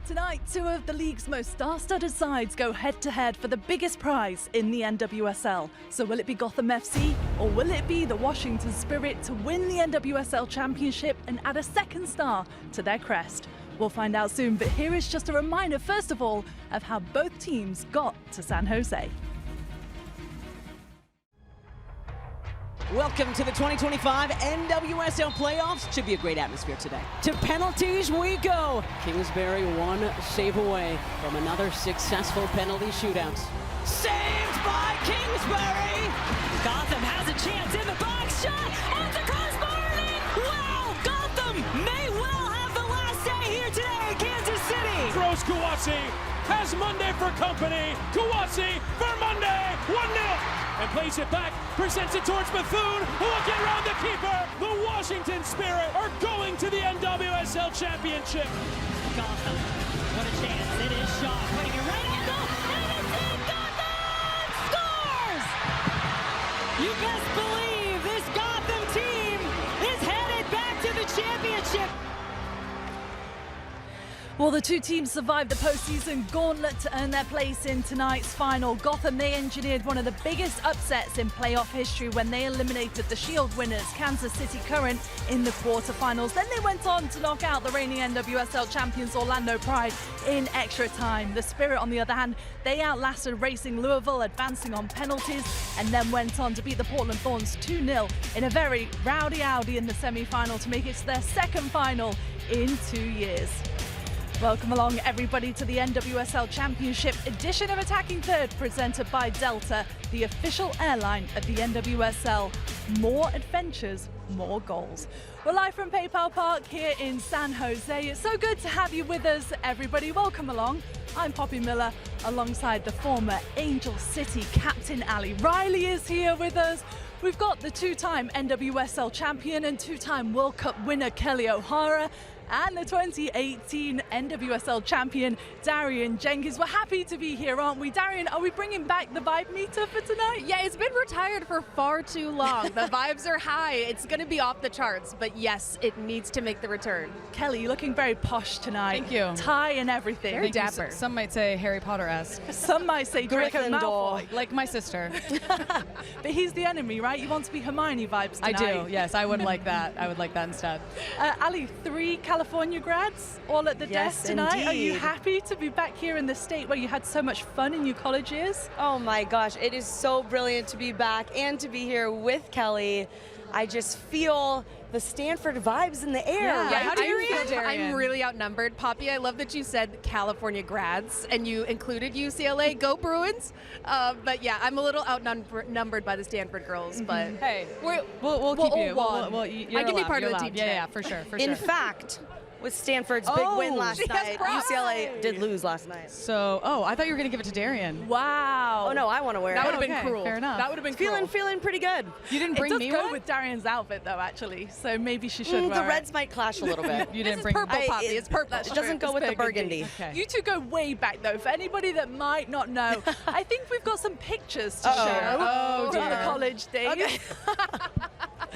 Tonight, two of the league's most star-studded sides go head-to-head for the biggest prize in the NWSL. So will it be Gotham FC or will it be the Washington Spirit to win the NWSL Championship and add a second star to their crest? We'll find out soon, but here is just a reminder, first of all, of how both teams got to San Jose. Welcome to the 2025 NWSL playoffs. Should be a great atmosphere today. To penalties we go. Kingsbury one save away from another successful penalty shootout. Saved by Kingsbury. Gotham has a chance in the box. Shot on the crossbar. Wow, Gotham may well have the last say here today in Kansas City. Throws Kouassi. Has Monday for company. Kouassi for Monday. 1-0. And plays it back, presents it towards Bethune, who will get around the keeper. The Washington Spirit are going to the NWSL Championship. Gotham, what a chance. It is Shaw putting it right on goal, and it's in. Gotham scores! You best believe this Gotham team is headed back to the championship. Well, the two teams survived the postseason gauntlet to earn their place in tonight's final. Gotham, they engineered one of the biggest upsets in playoff history when they eliminated the Shield winners, Kansas City Current, in the quarterfinals. Then they went on to knock out the reigning NWSL champions Orlando Pride in extra time. The Spirit, on the other hand, they outlasted Racing Louisville, advancing on penalties, and then went on to beat the Portland Thorns 2-0 in a very rowdy Audi in the semi-final to make it their second final in 2 years. Welcome along, everybody, to the NWSL Championship edition of Attacking Third, presented by Delta, the official airline of the NWSL. More adventures, more goals. We're live from PayPal Park here in San Jose. It's so good to have you with us, everybody. Welcome along. I'm Poppy Miller, alongside the former Angel City captain Ali Riley is here with us. We've got the two-time NWSL champion and two-time World Cup winner Kelley O'Hara, and the 2018 NWSL champion, Darian Jenkins. We're happy to be here, aren't we? Darian, are we bringing back the vibe meter for tonight? Yeah, it's been retired for far too long. The vibes are high. It's going to be off the charts, but yes, it needs to make the return. Kelley, you're looking very posh tonight. Thank you. Tie and everything. Very dapper. Some might say Harry Potter-esque. Some might say Draco Malfoy. Like my sister. But he's the enemy, right? You want to be Hermione vibes tonight. I do, yes. I would like that. I would like that instead. Ali, 3 California grads all at the desk tonight. Indeed. Are you happy to be back here in the state where you had so much fun in your college years? Oh my gosh, it is so brilliant to be back and to be here with Kelley. I just feel the Stanford vibes in the air. Yeah, how do you feel, Darian? I'm really outnumbered. Poppy, I love that you said California grads and you included UCLA. Go Bruins. But yeah, I'm a little outnumbered by the Stanford girls. But Hey, we'll keep you. I can be part of the team. Yeah, for sure. In fact, with Stanford's big win last night, UCLA did lose last night. So, I thought you were going to give it to Darian. Wow. Oh no, I want to wear That it. would have been cruel. Fair enough. That would have been cruel. Feeling pretty good. You didn't bring it me does go one? with Darian's outfit, though, actually. So maybe she should The wear reds might clash a little bit. You This didn't is bring purple, Poppy. It's purple. It doesn't go with the burgundy. Okay. You two go way back, though. For anybody that might not know, I think we've got some pictures to share Oh, from the dear. college days.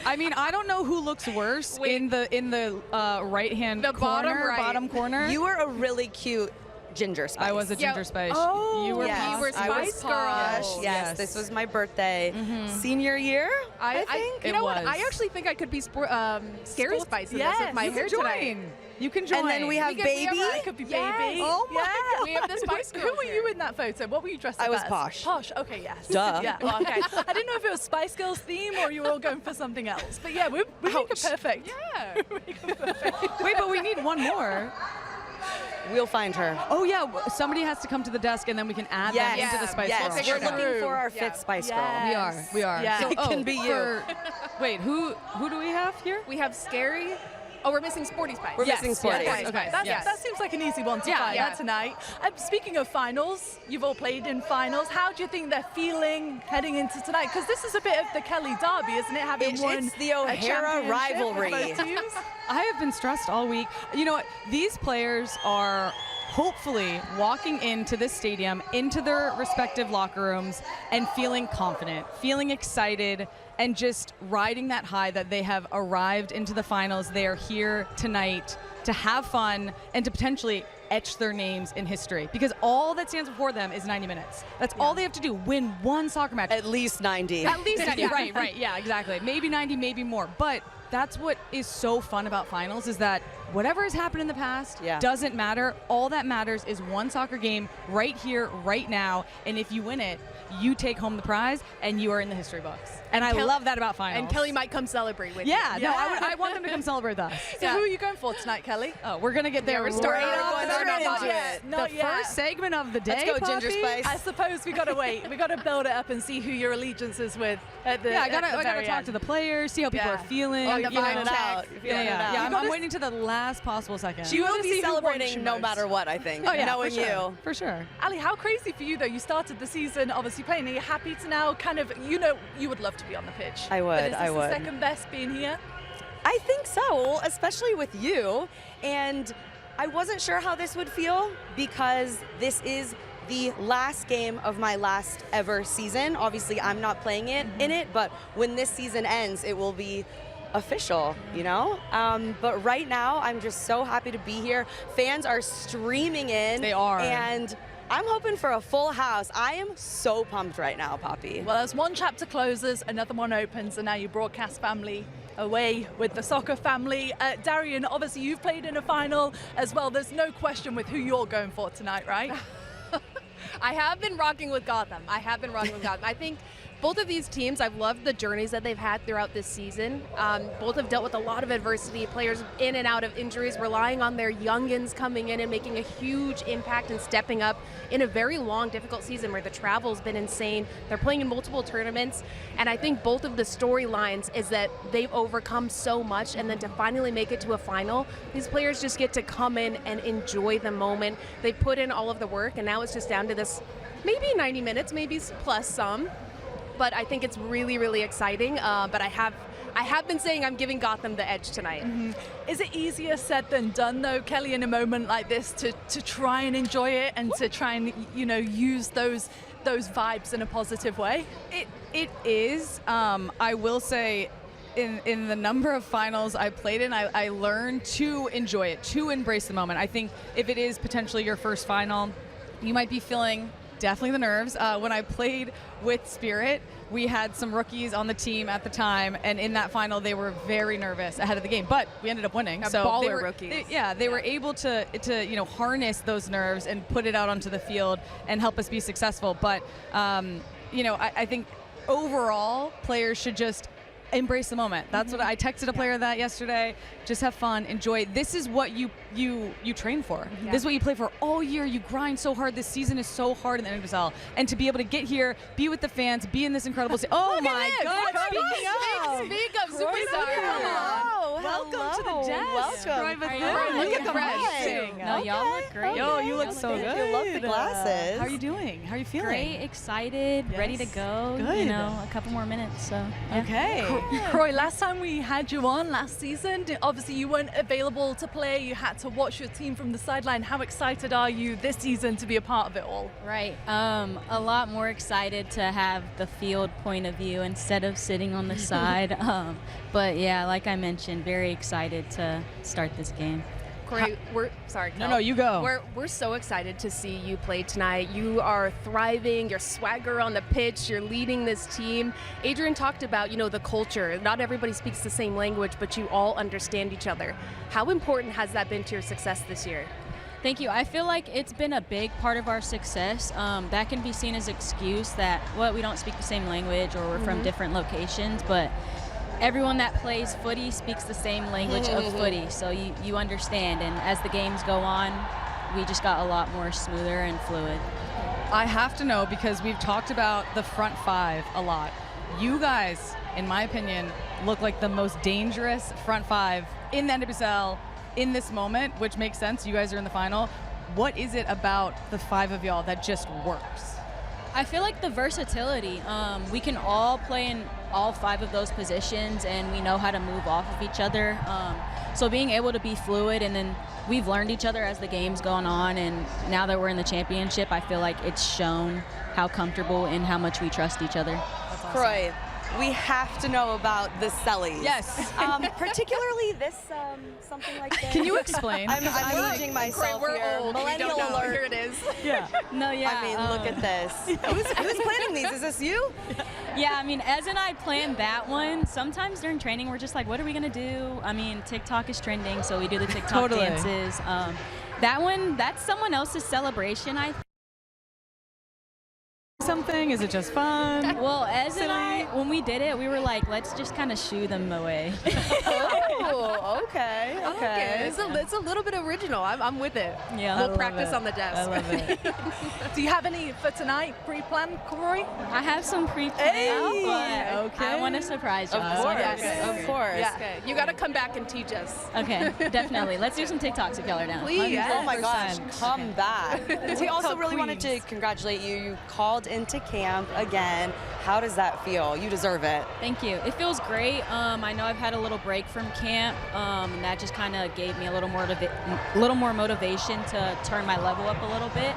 I mean, I don't know who looks worse in the right-hand The bottom corner, right. bottom corner. You were a really cute ginger spice. I was a ginger spice. Oh, you were yes, You were I was Spice Girl. Posh. Yes, Yes. this was my birthday. Senior year, I think. You know what? was. I actually think I could be Scary Spice in this Yes, with my you hair can tonight. join. You can join. And then we have We Baby. have It could be Yes. baby. Oh my Yeah. God. We have the Spice Who Girls were here. you in that photo? What were you dressed I up was as? Posh. Posh, okay, yes. Duh. Yeah, well, okay. I didn't know if it was Spice Girls theme or you were all going for something else. But yeah, we make it perfect. Yeah. Wait, but we need one more. We'll find her. Oh yeah, somebody has to come to the desk and then we can add Yes. them into the Spice yes. Girls. figure We're it out. looking for our Yeah. fifth Spice Yes. Girl. We are. Yeah. So, It can be you. Wait, who do we have here? We have Scary. Oh, we're missing Sporty Spice. We're missing Sporty. Yes. Okay. That seems like an easy one to find yeah. tonight. Speaking of finals, you've all played in finals. How do you think they're feeling heading into tonight? Because this is a bit of the Kelley derby, isn't it? Having won It's the a O'Hara championship with rivalry. both teams. I have been stressed all week. You know what? These players are hopefully walking into this stadium, into their respective locker rooms, and feeling confident, feeling excited, and just riding that high that they have arrived into the finals. They are here tonight to have fun, and to potentially etch their names in history, because all that stands before them is 90 minutes. That's all they have to do, win one soccer match. At least 90. At least 90, right, yeah, exactly. Maybe 90, maybe more. But that's what is so fun about finals, is that whatever has happened in the past doesn't matter. All that matters is one soccer game right here, right now, and if you win it, you take home the prize, and you are in the history books. And I love that about finals. And Kelley might come celebrate with you. Yeah, no, I want them to come celebrate with us. So who are you going for tonight, Kelley? Oh, we're going to get there. we're starting the first segment of the day, Let's go, Ginger Spice. I suppose we got to wait. We got to build it up and see who your allegiance is with at the I got to very talk end. to the players, see how people are feeling. Oh, you're feeling it check. out. You're feeling it out. Yeah, I'm waiting to the last possible second. She will see be who celebrating wants you no most. matter what, I think. Oh, yeah, knowing for sure. you. For sure. Ali, how crazy for you though? You started the season obviously playing. Are you happy to now kind of, you would love to be on the pitch? I would, But is this I would. the second best being here? I think so, especially with you. And I wasn't sure how this would feel, because this is the last game of my last ever season. Obviously, I'm not playing in it, but when this season ends, it will be official, you know? But right now, I'm just so happy to be here. Fans are streaming in. They are. And I'm hoping for a full house. I am so pumped right now, Poppy. Well, as one chapter closes, another one opens, and now your broadcast family away with the soccer family. Darian, obviously you've played in a final as well. There's no question with who you're going for tonight, right? I have been rocking with Gotham. I think both of these teams, I've loved the journeys that they've had throughout this season. Both have dealt with a lot of adversity, players in and out of injuries, relying on their youngins coming in and making a huge impact and stepping up in a very long, difficult season where the travel's been insane. They're playing in multiple tournaments, and I think both of the storylines is that they've overcome so much, and then to finally make it to a final, these players just get to come in and enjoy the moment. They've put in all of the work, and now it's just down to this maybe 90 minutes, maybe plus some. But I think it's really, really exciting. But I have been saying I'm giving Gotham the edge tonight. Is it easier said than done though, Kelley, in a moment like this to try and enjoy it and to try and, use those vibes in a positive way? It is. I will say, in the number of finals I played in, I learned to enjoy it, to embrace the moment. I think if it is potentially your first final, you might be feeling definitely the nerves. When I played with Spirit, we had some rookies on the team at the time, and in that final they were very nervous ahead of the game, but we ended up winning. So baller they were, rookies. They were able to harness those nerves and put it out onto the field and help us be successful. But I think overall players should just embrace the moment. That's what I texted a player that yesterday. Just have fun, enjoy. This is what you train for. This is what you play for all year. You grind so hard. This season is so hard in the NWSL, and to be able to get here, be with the fans, be in this incredible. Oh my God! Speak up, superstar. Hello. Welcome to the desk. Welcome. Croix Bethune. Look at the fresh. No, y'all look great. Yo, you look so good. You love the glasses. How are you doing? How are you feeling? Great, excited, ready to go. Good. A couple more minutes. So yeah. Okay. Croix, last time we had you on last season, obviously you weren't available to play. You had to watch your team from the sideline. How excited are you this season to be a part of it all? Right. A lot more excited to have the field point of view instead of sitting on the side. But yeah, like I mentioned, very excited to start this game. Croix, we're sorry. No, you go. We're so excited to see you play tonight. You are thriving. You're swagger on the pitch. You're leading this team. Adrian talked about the culture. Not everybody speaks the same language, but you all understand each other. How important has that been to your success this year? Thank you. I feel like it's been a big part of our success. That can be seen as an excuse that we don't speak the same language or we're from different locations, but everyone that plays footy speaks the same language of footy, so you understand. And as the games go on, we just got a lot more smoother and fluid. I have to know, because we've talked about the front five a lot. You guys, in my opinion, look like the most dangerous front five in the NWSL in this moment, which makes sense. You guys are in the final. What is it about the five of y'all that just works? I feel like the versatility. We can all play in all five of those positions, and we know how to move off of each other. So being able to be fluid, and then we've learned each other as the game's gone on, and now that we're in the championship, I feel like it's shown how comfortable and how much we trust each other. Croix, we have to know about the cellies. Yes. Particularly this, something like this. Can you explain? I'm aging myself We're here. old. We Millennial don't know. alert. Here it is. Yeah. No, yeah. I mean, look at this. Who's planning these? Is this you? Yeah, I mean, Ez and I planned that one. Sometimes during training, we're just like, what are we going to do? I mean, TikTok is trending, so we do the TikTok Totally. dances. That one, that's someone else's celebration, I think. Something? Is it just fun? Well, Ez and I, when we did it, we were like, let's just kind of shoo them away. Oh, okay. It's a little bit original. I'm with it. Yeah. We'll practice on the desk. I love it. Do you have any for tonight pre-planned, Croix? I have some pre-planned, but okay. I want to surprise you. Of course. Okay. Of course. Yeah. Okay. You got to come back and teach us. Okay, definitely. Let's do some TikToks if y'all are down. Please. Oh my gosh, 100%. come back. We also TikTok really wanted to queens. congratulate you. You called into camp again. How does that feel? You deserve it. Thank you. It feels great. I know I've had a little break from camp, and that just kind of gave me a little more motivation to turn my level up a little bit.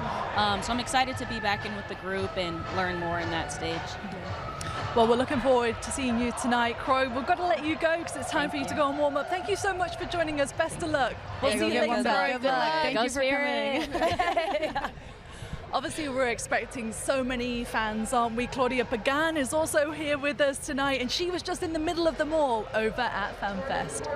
So I'm excited to be back in with the group and learn more in that stage. Well, we're looking forward to seeing you tonight, Croix. We've got to let you go because it's time for you to you. go and warm up. Thank you so much for joining us. Best of luck. We'll Yeah, see you go get later. one back. Good luck. Thank Go you for Spirit. coming. Obviously, we're expecting so many fans, aren't we? Claudia Pagan is also here with us tonight, and she was just in the middle of them all over at FanFest.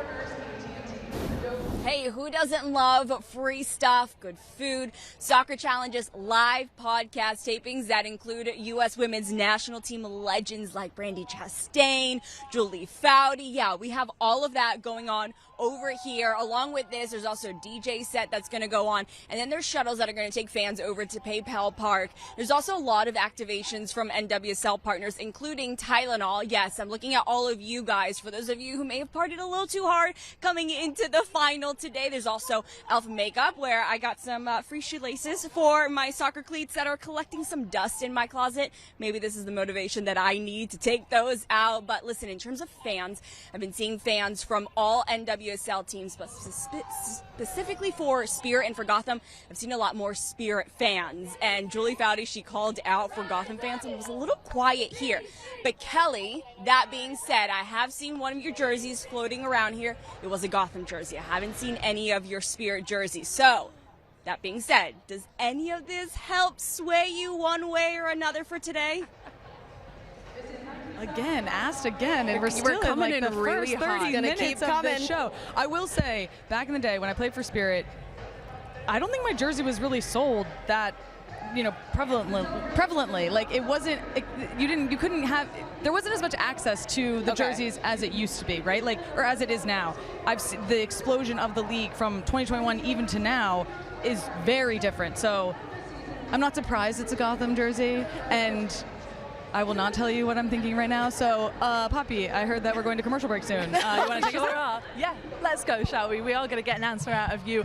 Hey, who doesn't love free stuff, good food, soccer challenges, live podcast tapings that include U.S. women's national team legends like Brandi Chastain, Julie Foudy. Yeah, we have all of that going on over here. Along with this, there's also a DJ set that's going to go on, and then there's shuttles that are going to take fans over to PayPal Park. There's also a lot of activations from NWSL partners, including Tylenol. Yes, I'm looking at all of you guys. For those of you who may have partied a little too hard coming into the final today, there's also Elf Makeup, where I got some free shoelaces for my soccer cleats that are collecting some dust in my closet. Maybe this is the motivation that I need to take those out. But listen, in terms of fans, I've been seeing fans from all NWSL teams, but specifically for Spirit and for Gotham, I've seen a lot more Spirit fans. And Julie Foudy, she called out for Gotham fans and it was a little quiet here. But Kelley, that being said, I have seen one of your jerseys floating around here. It was a Gotham jersey. I haven't seen any of your Spirit jerseys. So, that being said, does any of this help sway you one way or another for today? Again, asked again, and we're still coming in like in the really first 30 hot. Gonna minutes keep of coming. this show. I will say, back in the day when I played for Spirit, I don't think my jersey was really sold that, prevalently. Like it wasn't, you couldn't have, there wasn't as much access to the jerseys as it used to be, right? Like, or as it is now. I've seen the explosion of the league from 2021 even to now is very different. So I'm not surprised it's a Gotham jersey, and I will not tell you what I'm thinking right now. So, Poppy, I heard that we're going to commercial break soon. You want to take us Sure there? are. Yeah, let's go, shall we? We are going to get an answer out of you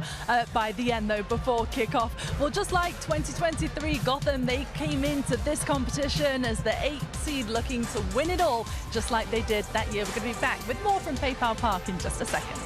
by the end, though, before kickoff. Well, just like 2023 Gotham, they came into this competition as the 8th seed looking to win it all, just like they did that year. We're going to be back with more from PayPal Park in just a second.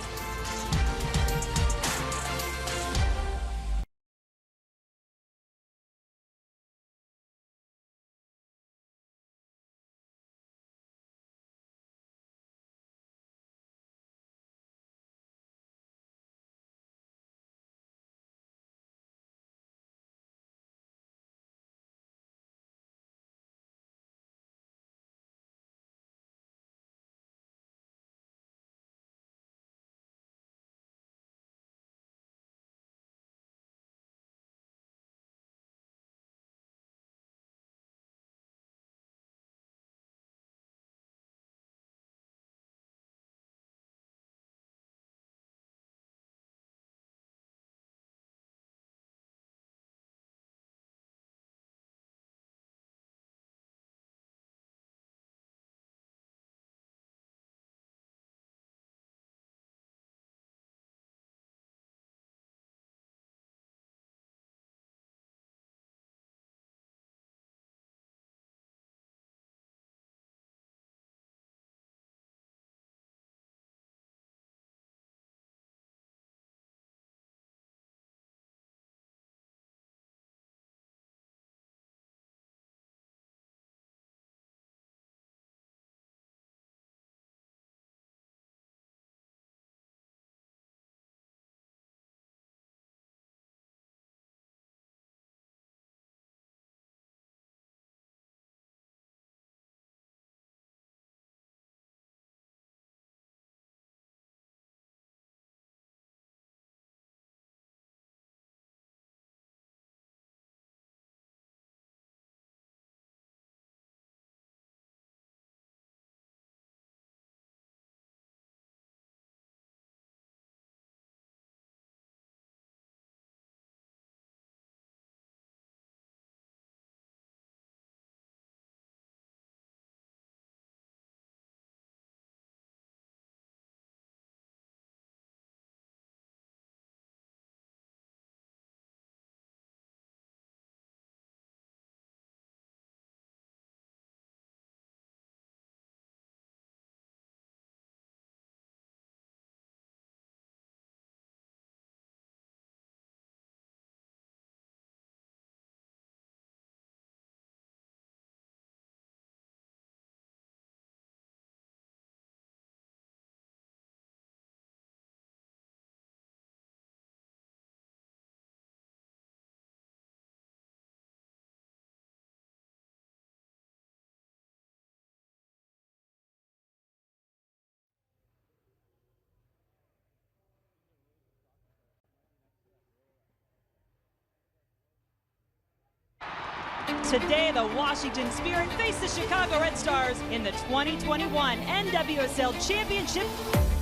Today, the Washington Spirit face the Chicago Red Stars in the 2021 NWSL Championship.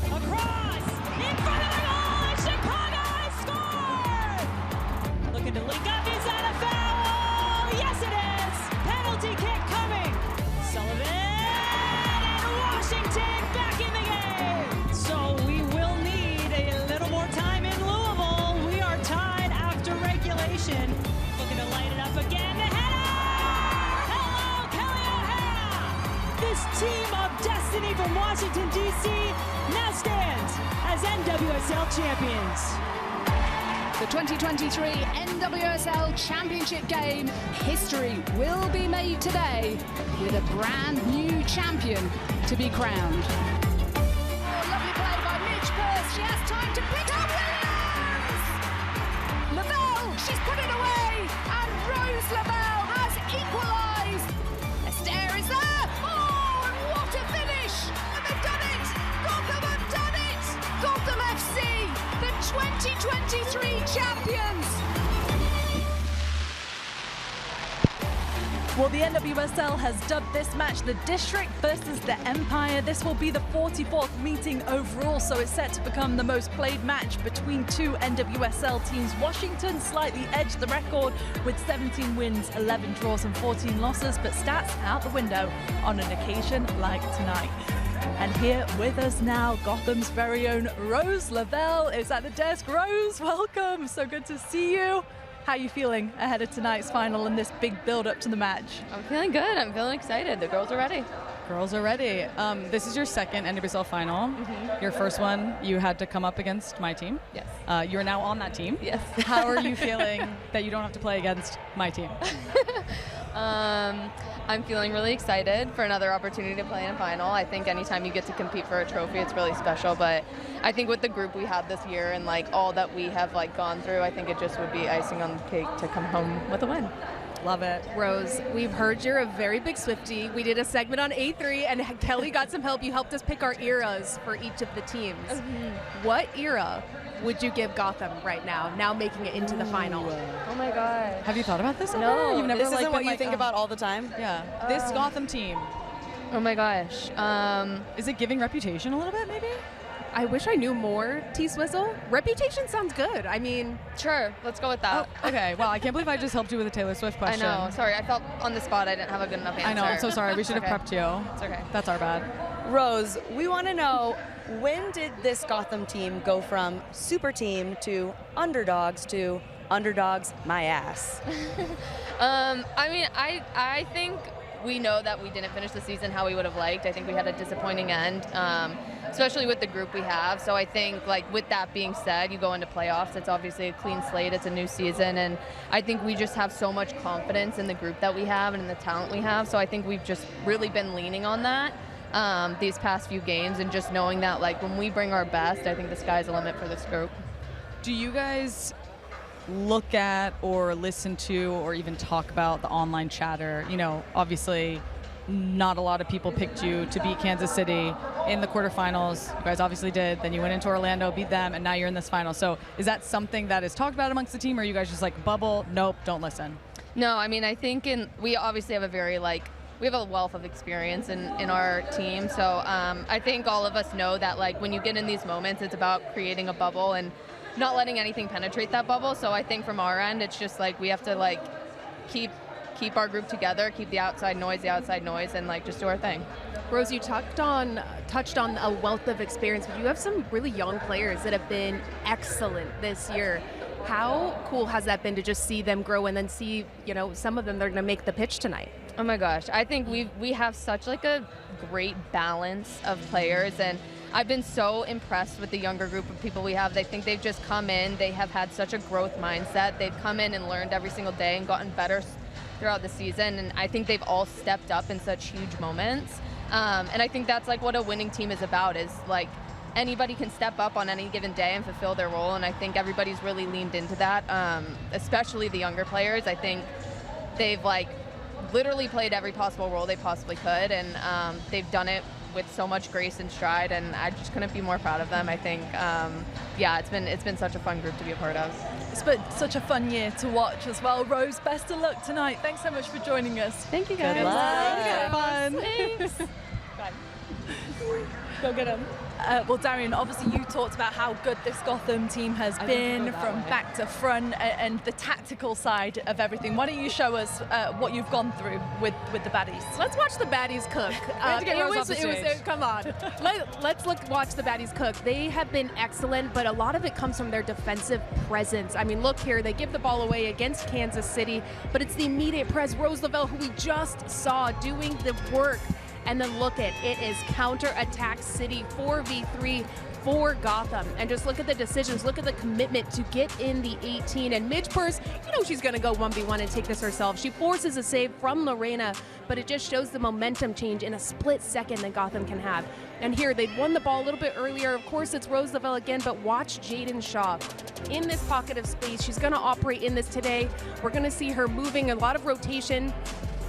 Across, in front of the goal, and Chicago has scored! Looking to link up, is that a foul? Yes, it is! Penalty kick coming. Sullivan and Washington back in the game. So we will need a little more time in Louisville. We are tied after regulation. Looking to light it up again. The header! Hello, Kelley Hara! This team of destiny from Washington, D.C. now stands as NWSL champions. The 2023 NWSL Championship game history will be made today with a brand new champion to be crowned. Oh, lovely play by Mitch Pearce. She has time to pick up Williams. Lavelle, she's put it away, and Rose Lavelle has equalised. Esther is there. Oh, and what a finish! And they've done it. Gotham have done it. Gotham FC, the 2023 champions. Well, the NWSL has dubbed this match the District versus the Empire. This will be the 44th meeting overall, so it's set to become the most played match between two NWSL teams. Washington slightly edged the record with 17 wins, 11 draws and 14 losses, but stats out the window on an occasion like tonight. And here with us now, Gotham's very own Rose Lavelle is at the desk. Rose, welcome. So good to see you. How are you feeling ahead of tonight's final and this big build-up to the match? I'm feeling good. I'm feeling excited. The girls are ready. Girls are ready. This is your second NWSL final. Your first one, you had to come up against my team. Yes. You are now on that team. Yes. How are you feeling that you don't have to play against my team? I'm feeling really excited for another opportunity to play in a final. I think anytime you get to compete for a trophy, it's really special. But I think with the group we had this year and like all that we have like gone through, I think it just would be icing on the cake to come home with a win. Love it. Rose, we've heard you're a very big Swiftie. We did a segment on A3 and Kelley got some help. You helped us pick our eras for each of the teams. What era would you give Gotham right now making it into the final? Oh my God. Have you thought about this? No. You've never This isn't what you think oh. about all the time? Yeah. This Gotham team. Oh my gosh. Is it giving Reputation a little bit, maybe? I wish I knew more, T-Swizzle. Reputation sounds good. I mean, Sure, let's go with that. Oh, okay. Wow, I can't believe I just helped you with a Taylor Swift I question. know. Sorry, I felt on the spot I didn't have a good enough answer. I know. I'm so sorry. We should have Okay. prepped you. It's okay. That's our bad. Rose, we want to know, when did this Gotham team go from super team to underdogs my ass? I mean, I think we know that we didn't finish the season how we would have liked. I think we had a disappointing end, especially with the group we have. So I think, like, with that being said, you go into playoffs. It's obviously a clean slate. It's a new season. And I think we just have so much confidence in the group that we have and in the talent we have. So I think we've just really been leaning on that these past few games and just knowing that, like, when we bring our best, I think the sky's the limit for this group. Do you guys look at or listen to or even talk about the online chatter? You know, obviously not a lot of people picked you to beat Kansas City in the quarterfinals. You guys obviously did. Then you went into Orlando, beat them, and now you're in this final. So is that something that is talked about amongst the team, or are you guys just like, bubble, nope, don't listen? No, I mean, I think we obviously have a very, like, we have a wealth of experience in our team. So I think all of us know that, like, when you get in these moments, it's about creating a bubble and not letting anything penetrate that bubble. So I think from our end, it's just like we have to, like, keep our group together, keep the outside noise, and, like, just do our thing. Rose, you touched on a wealth of experience, but you have some really young players that have been excellent this year. How cool has that been to just see them grow and then see, you know, some of them they're going to make the pitch tonight? Oh my gosh, I think we have such, like, a great balance of players, and I've been so impressed with the younger group of people we have. I think they've just come in, they have had such a growth mindset. They've come in and learned every single day and gotten better throughout the season, and I think they've all stepped up in such huge moments. And I think that's, like, what a winning team is about, is, like, anybody can step up on any given day and fulfill their role, and I think everybody's really leaned into that, especially the younger players. I think they've, like, literally played every possible role they possibly could, and they've done it with so much grace and stride, and I just couldn't be more proud of them. I think, yeah, it's been such a fun group to be a part of. It's been such a fun year to watch as well. Rose, best of luck tonight. Thanks so much for joining us. Thank you, guys. Good luck. Have fun. Thanks. Go get him. Well, Darian, obviously you talked about how good this Gotham team has been from back to front and the tactical side of everything. Why don't you show us what you've gone through with the baddies? Let's watch the baddies cook. have to get Rose off the stage. Come on. Let's watch the baddies cook. They have been excellent, but a lot of it comes from their defensive presence. I mean, look here. They give the ball away against Kansas City, but it's the immediate press. Rose Lavelle, who we just saw doing the work. And then look at it is counter-attack city, 4v3 for Gotham. And just look at the decisions, look at the commitment to get in the 18. And Midge Purse, you know she's gonna go 1v1 and take this herself. She forces a save from Lorena, but it just shows the momentum change in a split second that Gotham can have. And here, they'd won the ball a little bit earlier. Of course, it's Rose Lavelle again, but watch Jaden Shaw in this pocket of space. She's gonna operate in this today. We're gonna see her moving, a lot of rotation.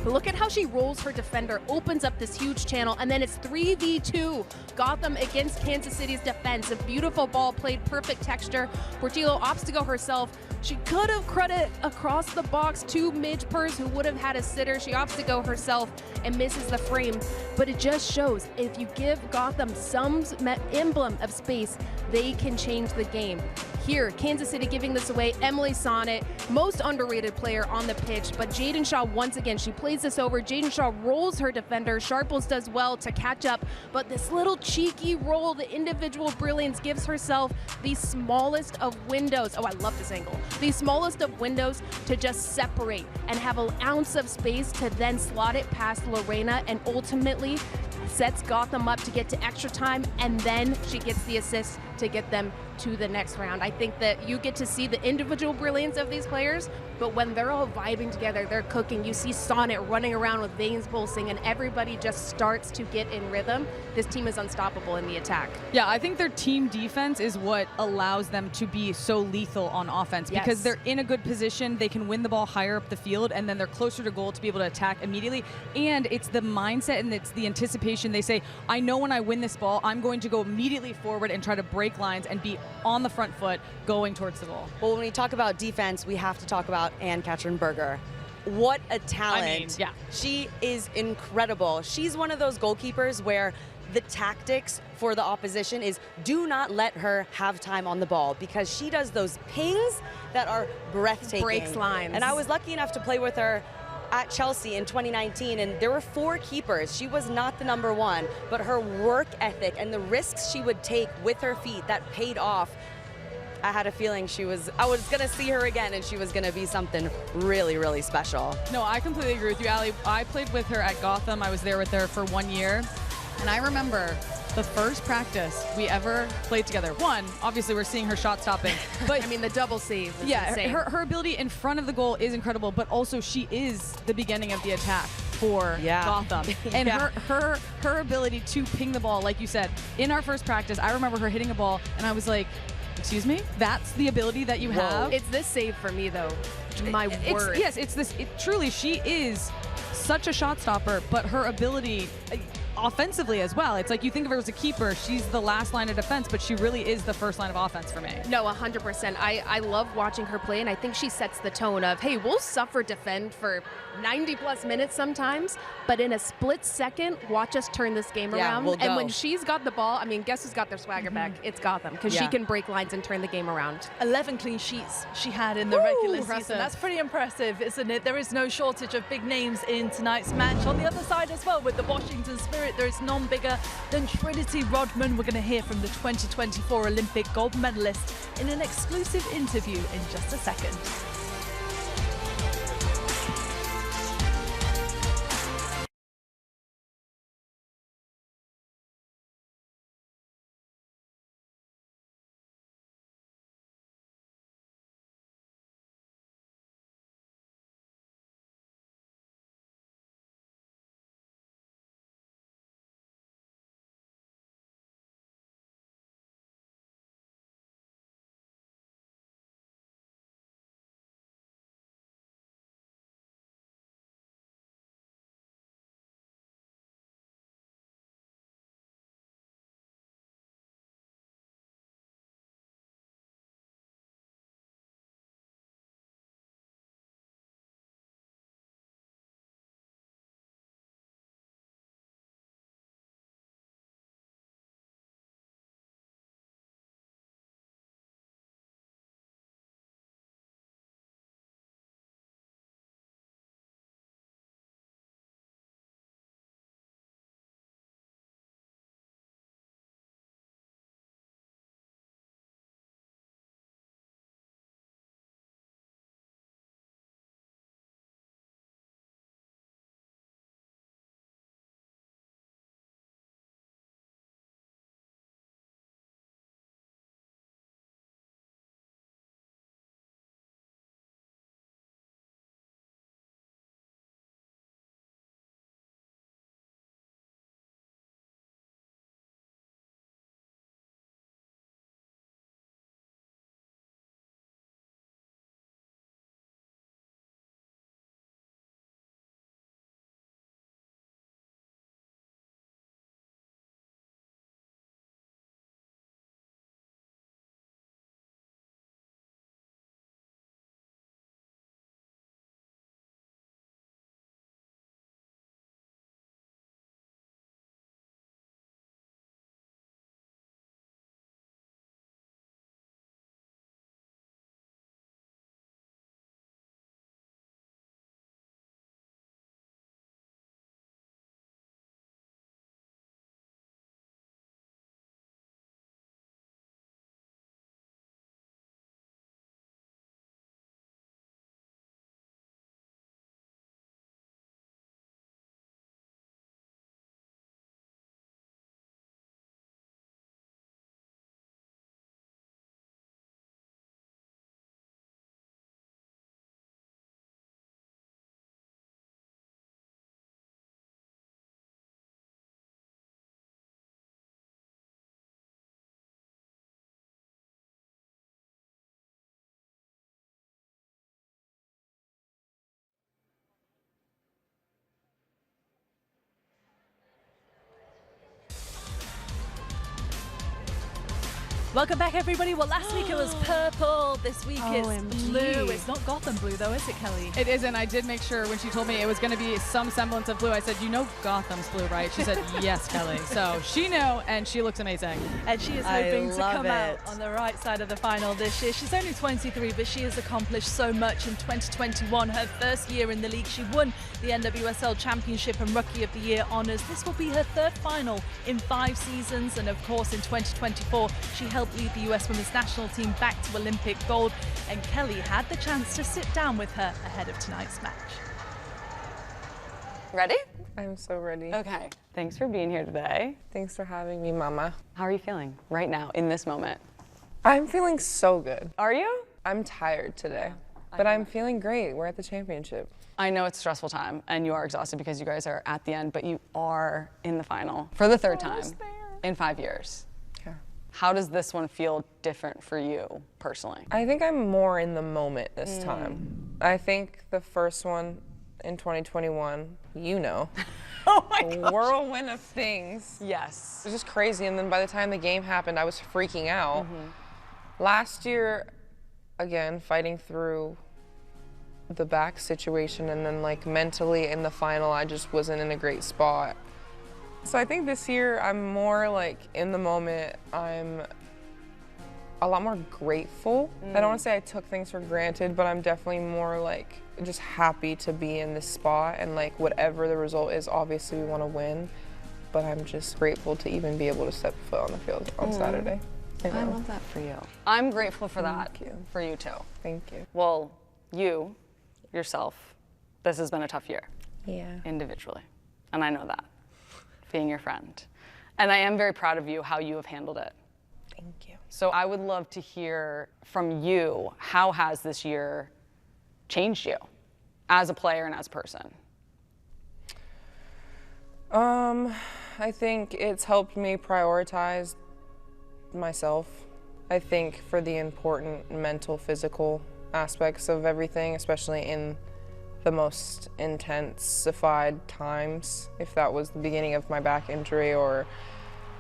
But look at how she rolls her defender, opens up this huge channel, and then it's 3v2. Gotham against Kansas City's defense. A beautiful ball played, perfect texture. Portillo opts to go herself. She could have credit across the box to Midge Purse, who would have had a sitter. She opts to go herself and misses the frame. But it just shows if you give Gotham some emblem of space, they can change the game. Here, Kansas City giving this away. Emily Sonnet, most underrated player on the pitch, but Jaden Shaw once again, she plays this over. Jaden Shaw rolls her defender. Sharples does well to catch up, but this little cheeky roll, the individual brilliance, gives herself the smallest of windows. Oh, I love this angle. The smallest of windows to just separate and have an ounce of space to then slot it past Lorena and ultimately sets Gotham up to get to extra time, and then she gets the assist to get them to the next round. I think that you get to see the individual brilliance of these players, but when they're all vibing together, they're cooking. You see Sonnet running around with veins pulsing, and everybody just starts to get in rhythm. This team is unstoppable in the attack. Yeah, I think their team defense is what allows them to be so lethal on offense because they're in a good position. They can win the ball higher up the field, and then they're closer to goal to be able to attack immediately. And it's the mindset and it's the anticipation. They say, I know when I win this ball, I'm going to go immediately forward and try to break lines and be on the front foot going towards the goal. Well, when we talk about defense, we have to talk about Ann-Katrin Berger. What a talent. I mean, yeah. She is incredible. She's one of those goalkeepers where the tactics for the opposition is do not let her have time on the ball because she does those pings that are breathtaking. Breaks lines. And I was lucky enough to play with her at Chelsea in 2019, and there were 4 keepers. She was not the number one, but her work ethic and the risks she would take with her feet that paid off. I had a feeling I was gonna see her again, and she was gonna be something really, really special. No, I completely agree with you, Allie. I played with her at Gotham. I was there with her for 1 year, and I remember the first practice we ever played together. One, obviously we're seeing her shot stopping, but I mean the double save is insane. her ability in front of the goal is incredible, but also she is the beginning of the attack for Gotham. And her ability to ping the ball, like you said, in our first practice, I remember her hitting a ball and I was like, excuse me? That's the ability that you have? It's this save for me though. My word. Yes, it's this. Truly, she is such a shot stopper, but her ability offensively as well. It's like you think of her as a keeper. She's the last line of defense, but she really is the first line of offense for me. No, 100%. I love watching her play, and I think she sets the tone of, hey, we'll suffer defend for 90-plus minutes sometimes, but in a split second, watch us turn this game around. We'll and go. when she's got the ball, I mean, guess who's got their swagger back? It's Gotham, because she can break lines and turn the game around. 11 clean sheets she had in the regular impressive. season. That's pretty impressive, isn't it? There is no shortage of big names in tonight's match. On the other side as well, with the Washington Spirit, there is none bigger than Trinity Rodman. We're going to hear from the 2024 Olympic gold medalist in an exclusive interview in just a second. Welcome back, everybody. Well, last week it was purple. This week it's blue. It's not Gotham blue, though, is it, Kelley? It isn't. I did make sure when she told me it was going to be some semblance of blue. I said, you know Gotham's blue, right? She said, yes, Kelley. So she knew, and she looks amazing. And she is hoping to come out on the right side of the final this year. She's only 23, but she has accomplished so much. In 2021, her first year in the league, she won the NWSL Championship and Rookie of the Year honors. This will be her third final in 5 seasons. And of course, in 2024, she helped lead the US women's national team back to Olympic gold. And Kelley had the chance to sit down with her ahead of tonight's match. Ready? I'm so ready. Okay. Thanks for being here today. Thanks for having me, Mama. How are you feeling right now in this moment? I'm feeling so good. Are you? I'm tired today, but I'm feeling great. We're at the championship. I know it's a stressful time and you are exhausted because you guys are at the end, but you are in the final for the third time in 5 years. Yeah. How does this one feel different for you personally? I think I'm more in the moment this time. I think the first one in 2021, you know. Oh my gosh. Whirlwind of things. Yes. It was just crazy, and then by the time the game happened, I was freaking out. Last year, again, fighting through the back situation, and then like mentally in the final, I just wasn't in a great spot. So I think this year I'm more like in the moment. I'm a lot more grateful. I don't want to say I took things for granted, but I'm definitely more like just happy to be in this spot, and like whatever the result is, obviously we want to win, but I'm just grateful to even be able to step foot on the field on Saturday. I love that for you. I'm grateful for that for you too. Thank you. Well, you, yourself, this has been a tough year. Yeah. Individually, and I know that, being your friend. And I am very proud of you how you have handled it. Thank you. So I would love to hear from you, how has this year changed you as a player and as a person? I think it's helped me prioritize myself. I think for the important mental, physical aspects of everything, especially in the most intensified times, if that was the beginning of my back injury, or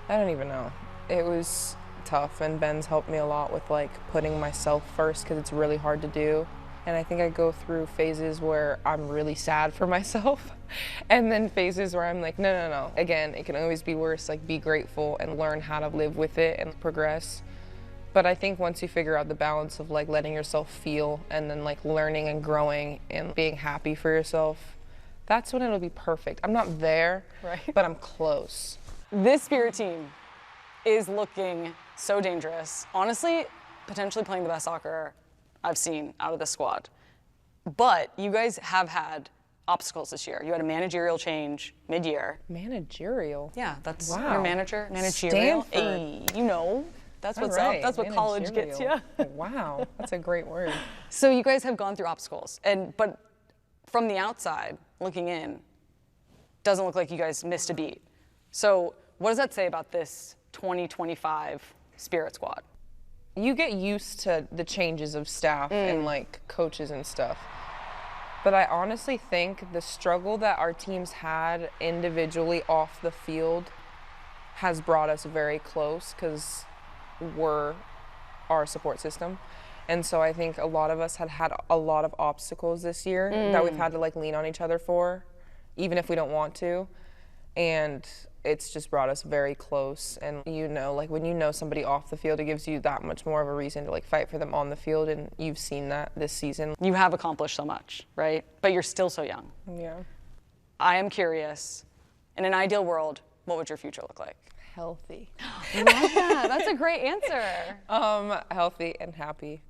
I don't even know. It was tough, and Ben's helped me a lot with like putting myself first, because it's really hard to do. And I think I go through phases where I'm really sad for myself, and then phases where I'm like, no. Again, it can always be worse, like be grateful and learn how to live with it and progress. But I think once you figure out the balance of like letting yourself feel and then like learning and growing and being happy for yourself, that's when it'll be perfect. I'm not there, but I'm close. This Spirit team is looking so dangerous. Honestly, potentially playing the best soccer I've seen out of this squad. But you guys have had obstacles this year. You had a managerial change mid-year. Managerial? Yeah, that's Wow. your manager. Managerial. Stanford. Hey, you know, that's what's All right. up. That's what college gets you. Wow, that's a great word. So you guys have gone through obstacles, but from the outside looking in, doesn't look like you guys missed a beat. So what does that say about this 2025 Spirit squad? You get used to the changes of staff and like coaches and stuff. But I honestly think the struggle that our teams had individually off the field has brought us very close, because we're our support system. And so I think a lot of us had a lot of obstacles this year that we've had to like lean on each other for, even if we don't want to. And it's just brought us very close. And you know, like when you know somebody off the field, it gives you that much more of a reason to like fight for them on the field, and you've seen that this season. You have accomplished so much, right? But you're still so young. Yeah. I am curious, in an ideal world, what would your future look like? Healthy. Love that. That's a great answer. Healthy and happy.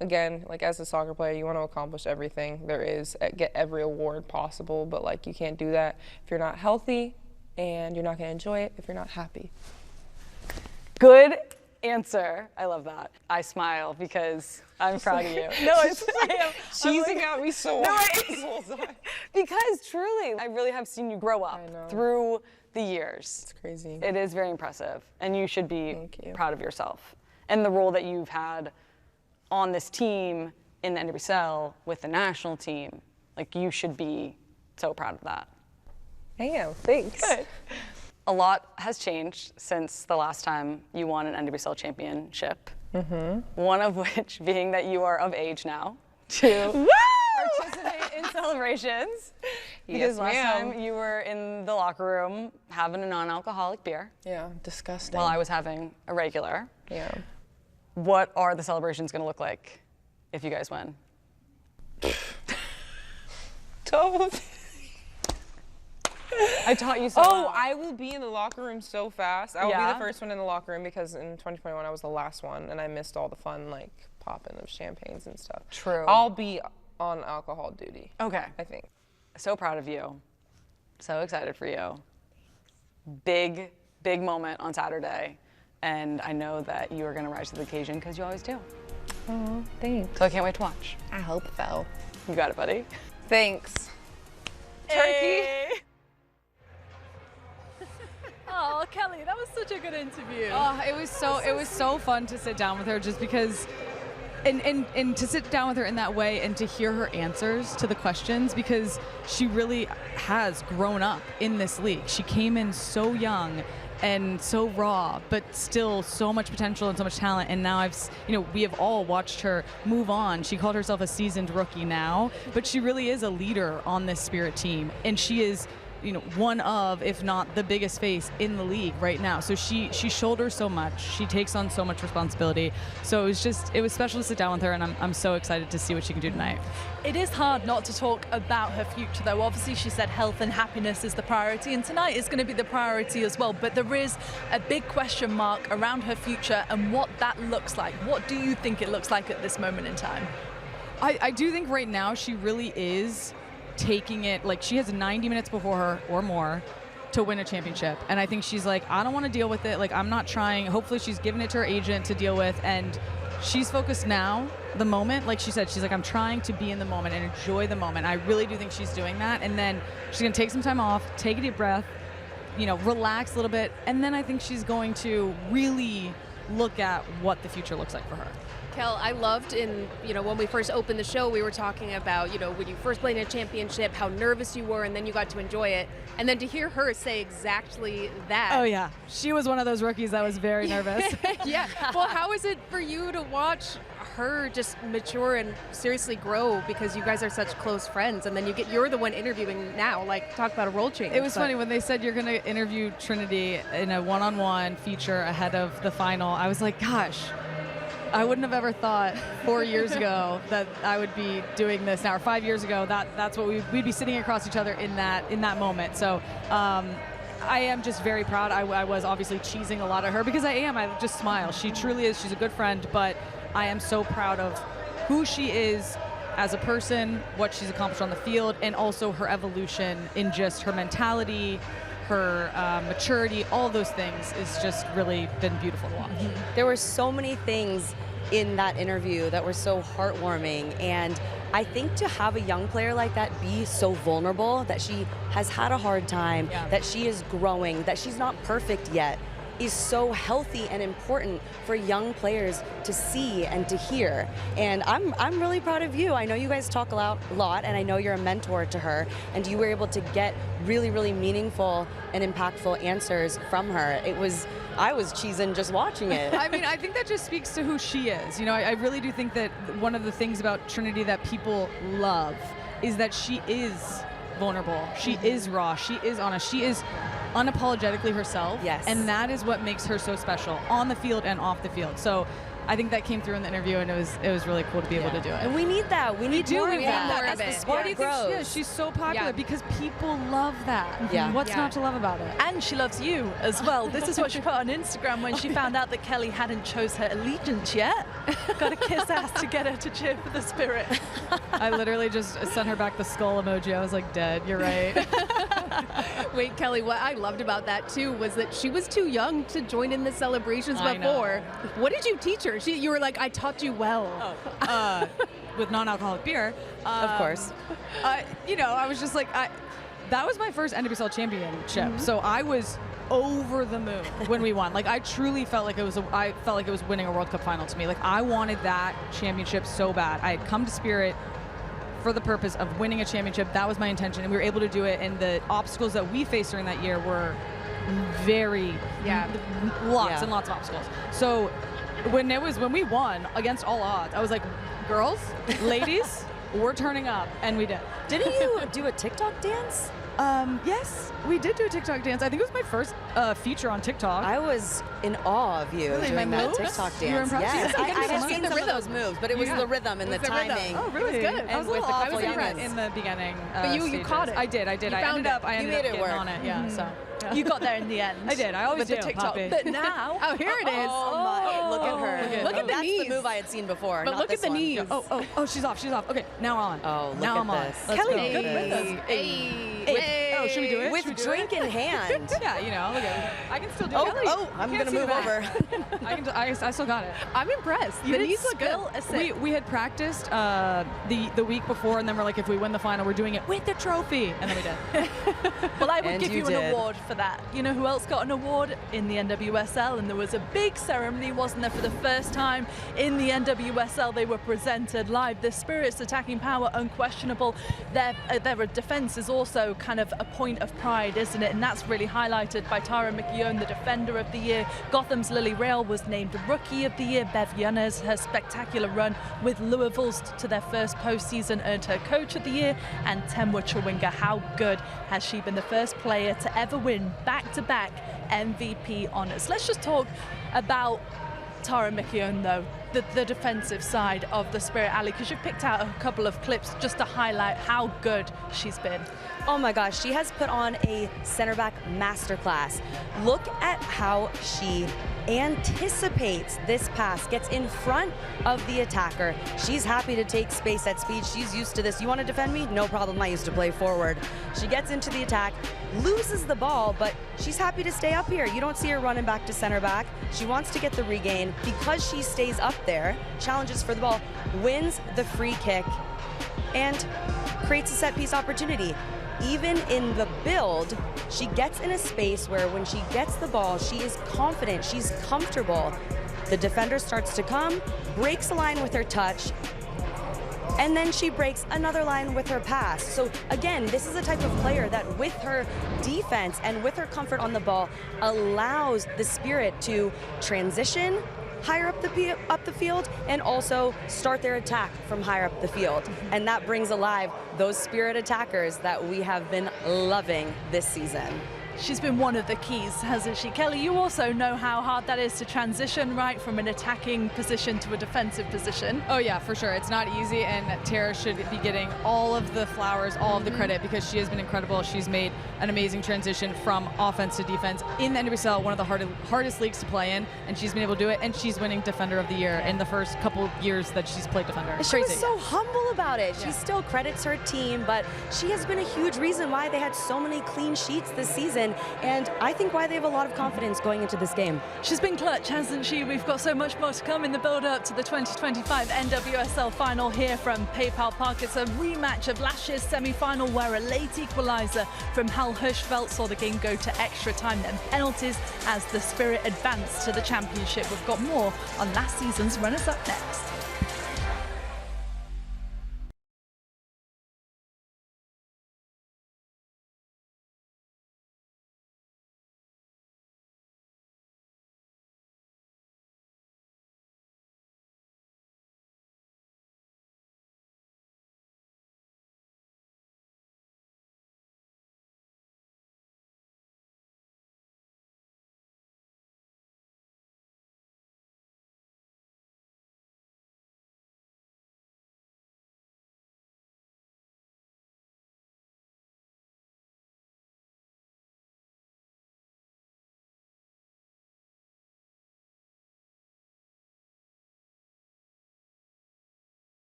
Again, like as a soccer player, you want to accomplish everything there is, get every award possible, but like you can't do that if you're not healthy, and you're not going to enjoy it if you're not happy. Good answer. I love that. I smile because I'm proud of you. No, it's Cheesing at me so hard. Because truly, I really have seen you grow up through the years. It's crazy. It is very impressive, and you should be proud of yourself and the role that you've had on this team in the NWSL with the national team. Like, you should be so proud of that. I am. Thanks. Good. A lot has changed since the last time you won an NWSL championship. One of which being that you are of age now to participate in celebrations. Because last time you were in the locker room having a non-alcoholic beer. Yeah, disgusting. While I was having a regular. Yeah. What are the celebrations going to look like if you guys win? I taught you so well. I will be in the locker room so fast. I will be the first one in the locker room because in 2021 I was the last one and I missed all the fun, like, popping of champagnes and stuff. True. I'll be on alcohol duty. Okay. I think. So proud of you. So excited for you. Big, big moment on Saturday. And I know that you are going to rise to the occasion because you always do. Oh, thanks. So I can't wait to watch. I hope so. You got it, buddy. Thanks. Turkey. Oh, Kelley, that was such a good interview. Oh, it was so fun to sit down with her just because and to sit down with her in that way and to hear her answers to the questions because she really has grown up in this league. She came in so young and so raw, but still so much potential and so much talent. And now we have all watched her move on. She called herself a seasoned rookie now, but she really is a leader on this Spirit team. And she is, one of, if not the biggest face in the league right now. So she shoulders so much. She takes on so much responsibility. So it was special to sit down with her, and I'm so excited to see what she can do tonight. It is hard not to talk about her future, though. Obviously, she said health and happiness is the priority, and tonight is going to be the priority as well. But there is a big question mark around her future and what that looks like. What do you think it looks like at this moment in time? I do think right now she really is taking it, like she has 90 minutes before her or more to win a championship. And I think she's like, I don't want to deal with it. Like, I'm not trying. Hopefully she's given it to her agent to deal with. And she's focused now, the moment. Like she said, she's like, I'm trying to be in the moment and enjoy the moment. I really do think she's doing that. And then she's going to take some time off, take a deep breath, relax a little bit. And then I think she's going to really look at what the future looks like for her. Kel, I loved when we first opened the show, we were talking about, when you first played in a championship, how nervous you were, and then you got to enjoy it. And then to hear her say exactly that. Oh, yeah. She was one of those rookies that was very nervous. Yeah. Well, how is it for you to watch her just mature and seriously grow because you guys are such close friends, and then you're the one interviewing now? Like, talk about a role change. It was funny when they said you're going to interview Trinity in a one-on-one feature ahead of the final. I was like, gosh, I wouldn't have ever thought 4 years ago that I would be doing this now, or 5 years ago. That's what we'd be sitting across each other in that moment. So I am just very proud. I was obviously cheesing a lot at her because I just smile. She truly is. She's a good friend, but I am so proud of who she is as a person, what she's accomplished on the field, and also her evolution in just her mentality, her maturity, all those things is just really been beautiful to watch. There were so many things in that interview that were so heartwarming, and I think to have a young player like that be so vulnerable, that she has had a hard time, that she is growing, that she's not perfect yet, is so healthy and important for young players to see and to hear. And I'm really proud of you. I know you guys talk a lot, and I know you're a mentor to her, and you were able to get really, really meaningful and impactful answers from her. I was cheesing just watching it. I mean, I think that just speaks to who she is. I really do think that one of the things about Trinity that people love is that she is vulnerable. She is raw. She is honest. She is unapologetically herself. Yes. And that is what makes her so special on the field and off the field. So I think that came through in the interview, and it was really cool to be able to do it. And we need that. We need more of that. More of it. Why do you think she's so popular? Because people love that. Yeah. What's not to love about it? And she loves you as well. This is what she put on Instagram when she found out that Kelley hadn't chose her allegiance yet. Got to kiss ass to get her to cheer for the Spirit. I literally just sent her back the skull emoji. I was like, dead, you're right. Wait, Kelley, what I loved about that too was that she was too young to join in the celebrations before. What did you teach her? You were like, I taught you well. With non-alcoholic beer. Of course. I was just like, that was my first NWSL championship. So I was over the moon when we won. Like, I truly felt like it was winning a World Cup final to me. Like, I wanted that championship so bad. I had come to Spirit for the purpose of winning a championship. That was my intention, and we were able to do it. And the obstacles that we faced during that year were very lots and lots of obstacles. So when we won against all odds, I was like, girls, ladies, we're turning up, and we did. Didn't you do a TikTok dance? Yes, we did do a TikTok dance. I think it was my first feature on TikTok. I was in awe of you doing that TikTok dance. You were impressed? Yes, I had seen the some of rhythm. those moves, but it was the rhythm and the timing. Oh, really? It was good. I was a little with the awful couple in the beginning. But you caught it. I did. I ended up getting on it. Yeah. So. Yeah. You got there in the end. I did. I always with do. the TikTok. Poppy. But now, Oh, here it is. Oh, my! Look at her. Look at the That's knees. the move I had seen before. But not look at this the one. knees. Oh, she's off. Okay, now on. Oh, look now at I'm on. this. Let's Kelley, go. good rhythm. Oh, should we do it? With Should we do drink it? in hand. Yeah, you know, look at I can still do Oh, it. oh, I'm Can't gonna see move that. over. I still got it. I'm impressed. You The did knees look spill good. a sip. We had practiced the week before, and then we're like, if we win the final, we're doing it with the trophy, and then we did. Well, I would And give you you an did. award for that. You know who else got an award in the NWSL? And there was a big ceremony, wasn't there? For the first time in the NWSL, they were presented live. The Spirit's attacking power, unquestionable. Their defense is also kind of a point of pride, isn't it? And that's really highlighted by Tara McKeown, the Defender of the Year. Gotham's Lily Rail was named Rookie of the Year. Bev Yanez, her spectacular run with Louisville's to their first postseason, earned her Coach of the Year. And Temwa Chawinga, how good has she been? The first player to ever win back-to-back MVP honors. Let's just talk about Tara McKeown, though, the defensive side of the Spirit, Ali, because you've picked out a couple of clips just to highlight how good she's been. Oh my gosh, she has put on a center back masterclass. Look at how she anticipates this pass, gets in front of the attacker. She's happy to take space at speed. She's used to this. You want to defend me? No problem. I used to play forward. She gets into the attack, loses the ball, but she's happy to stay up here. You don't see her running back to center back. She wants to get the regain. Because she stays up there, challenges for the ball, wins the free kick, and creates a set piece opportunity. Even in the build, she gets in a space where when she gets the ball, she is confident, she's comfortable. The defender starts to come, breaks a line with her touch, and then she breaks another line with her pass. So again, this is a type of player that with her defense and with her comfort on the ball allows the Spirit to transition higher up the field and also start their attack from higher up the field. And that brings alive those Spirit attackers that we have been loving this season. She's been one of the keys, hasn't she? Kelley, you also know how hard that is to transition, right, from an attacking position to a defensive position. Oh yeah, for sure. It's not easy, and Tara should be getting all of the flowers, all of the credit, because she has been incredible. She's made an amazing transition from offense to defense in the NWSL, one of the hardest leagues to play in, and she's been able to do it, and she's winning Defender of the Year in the first couple years that she's played Defender. She was so humble about it. She still credits her team, but she has been a huge reason why they had so many clean sheets this season, and I think why they have a lot of confidence going into this game. She's been clutch, hasn't she? We've got so much more to come in the build-up to the 2025 NWSL Final here from PayPal Park. It's a rematch of last year's semi-final where a late equalizer from Hal Hirschfeld saw the game go to extra time, then penalties as the Spirit advanced to the championship. We've got more on last season's runners-up next.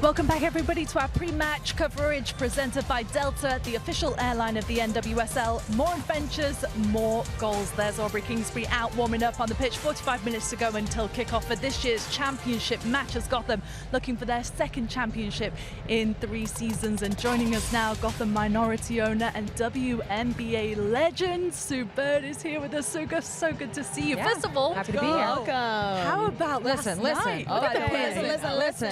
Welcome back, everybody, to our pre-match coverage presented by Delta, the official airline of the NWSL. More adventures, more goals. There's Aubrey Kingsbury out warming up on the pitch. 45 minutes to go until kickoff for this year's championship match as Gotham looking for their second championship in 3 seasons. And joining us now, Gotham minority owner and WNBA legend Sue Bird is here with us. So good to see you. Yeah. First of all, happy to be here. Welcome. How about last night? Listen.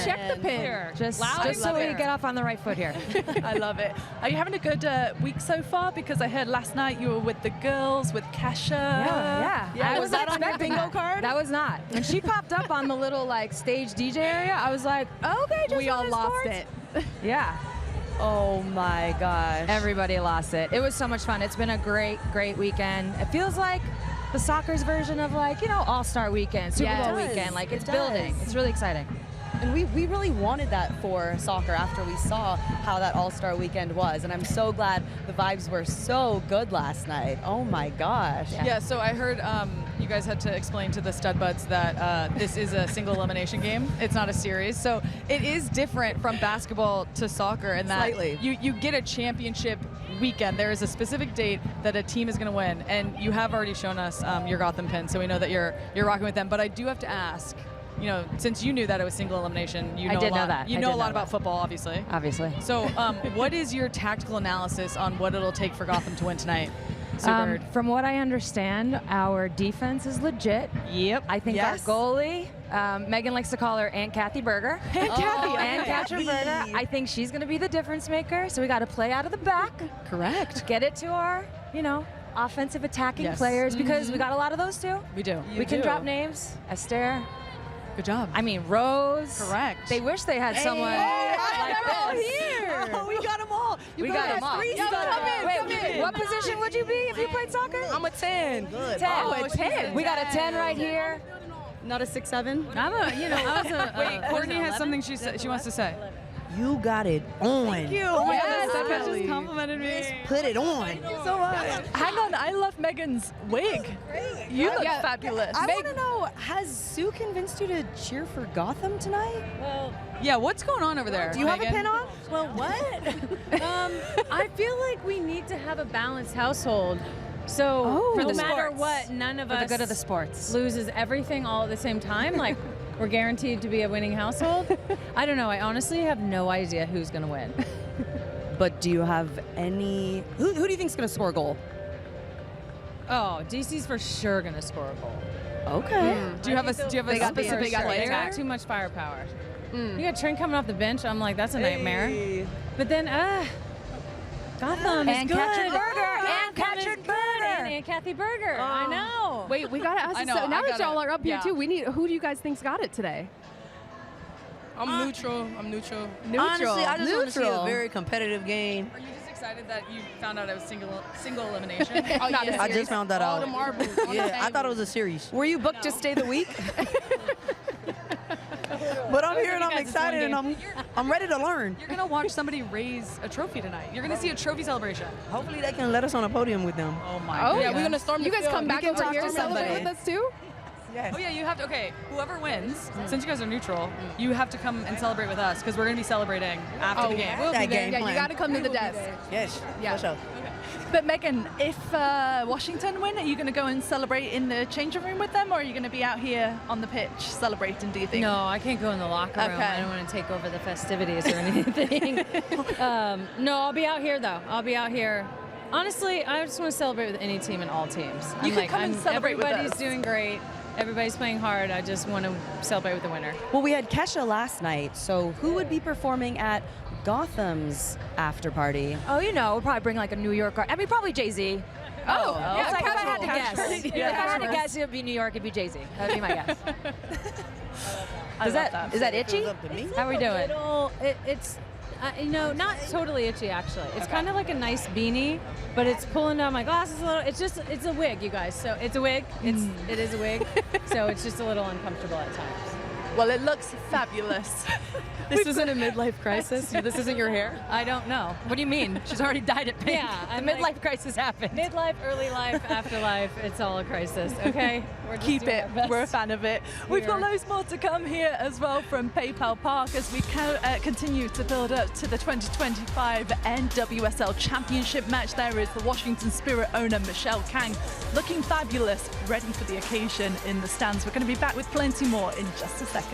Check the pin. Just so we get off on the right foot here. I love it. Are you having a good week so far? Because I heard last night you were with the girls, with Kesha. Yeah. Was that on your bingo card? That was not. When she popped up on the little like stage DJ area, I was like, okay, just we all lost it. Yeah. Oh my gosh. Everybody lost it. It was so much fun. It's been a great weekend. It feels like the soccer's version of like, All-Star weekend, Super Bowl weekend. Like it's building. It's really exciting. And we really wanted that for soccer after we saw how that All-Star weekend was. And I'm so glad the vibes were so good last night. Oh my gosh. Yeah, so I heard you guys had to explain to the stud buds that this is a single elimination game. It's not a series. So it is different from basketball to soccer in that you get a championship weekend. There is a specific date that a team is going to win. And you have already shown us your Gotham pin, so we know that you're rocking with them. But I do have to ask, since you knew that it was single elimination, you know a lot about football, obviously. Obviously. So what is your tactical analysis on what it'll take for Gotham to win tonight? From what I understand, our defense is legit. Yep. I think our goalie, Megan likes to call her Aunt Kathy Berger. Aunt Kathy. Aunt Kathy Berger. I think she's going to be the difference maker. So we got to play out of the back. Correct. Get it to our, offensive attacking players because we got a lot of those too. We do. We can drop names. Esther. Good job. I mean, Rose. Correct. They wish they had someone like this. Here. We got them all. We got them all. Wait, what position would you be if you played soccer? I'm a 10. Good. 10. Oh, a 10. We got a 10 right here. Not a 6'7"? Wait, Courtney has something she wants to say. You got it on. Thank you. Yes, that just complimented me. Put it on. Thank you so much. Hang on, I love Megan's wig. You look fabulous. I want to know, has Sue convinced you to cheer for Gotham tonight? Well, yeah, what's going on over there? Do you have a pin on? Well, what? I feel like we need to have a balanced household. So no matter what, none of us for the good of the sports loses everything all at the same time. Like we're guaranteed to be a winning household. I don't know. I honestly have no idea who's going to win. But do you have any? Who do you think's going to score a goal? Oh, DC's for sure going to score a goal. Okay. Do you have a specific player? They got too much firepower. You got Trent coming off the bench. I'm like, that's a nightmare. But then, Gotham is and good. And Kathy Berger. I know. Wait, we gotta ask. Now that y'all are up here too, we need. Who do you guys think's got it today? I'm neutral. Honestly, I just want to see a very competitive game. Are you just excited that you found out it was single elimination? I just found that out. The marbles. Yeah, I thought it was a series. Were you booked to stay the week? But I'm here and I'm excited and I'm ready to learn. You're gonna watch somebody raise a trophy tonight. You're gonna see a trophy celebration. Hopefully they can let us on a podium with them. Oh my God. Yeah, we're gonna storm. You guys come back over here to and celebrate with us too? Yes. Oh yeah, you have to. Okay, whoever wins, since you guys are neutral, you have to come and celebrate with us because we're gonna be celebrating after the game. We'll be there. game Yeah, plan. you gotta come to the desk. Yes. Yeah. For sure. But Megan, if Washington win, are you going to go and celebrate in the changing room with them, or are you going to be out here on the pitch celebrating, do you think? No, I can't go in the locker room. Okay. I don't want to take over the festivities or anything. No, I'll be out here, though. I'll be out here. Honestly, I just want to celebrate with any team and all teams. You can come and celebrate with everybody's us. doing great. Everybody's playing hard. I just want to celebrate with the winner. Well, we had Kesha last night, so who would be performing at Gotham's after party? Oh, we'll probably bring like a New York. I mean, probably Jay-Z. Yeah, It's like if I had to casual. guess. If I had to guess, it would be New York. It'd be Jay-Z. That'd be my guess. Is that itchy? How are we doing? It's not totally itchy actually. It's kind of like a nice beanie, but it's pulling down my glasses a little. It's a wig, you guys. So it's a wig. It is a wig. So it's just a little uncomfortable at times. Well, it looks fabulous. This isn't a midlife crisis? This isn't your hair? I don't know. What do you mean? She's already dyed it pink. Yeah, the midlife crisis happened. Midlife, early life, afterlife, it's all a crisis, okay? We're just Keep doing it. our best. We're a fan of it. We've got loads more to come here as well from PayPal Park as we continue to build up to the 2025 NWSL Championship match. There is the Washington Spirit owner Michelle Kang looking fabulous, ready for the occasion in the stands. We're going to be back with plenty more in just a second.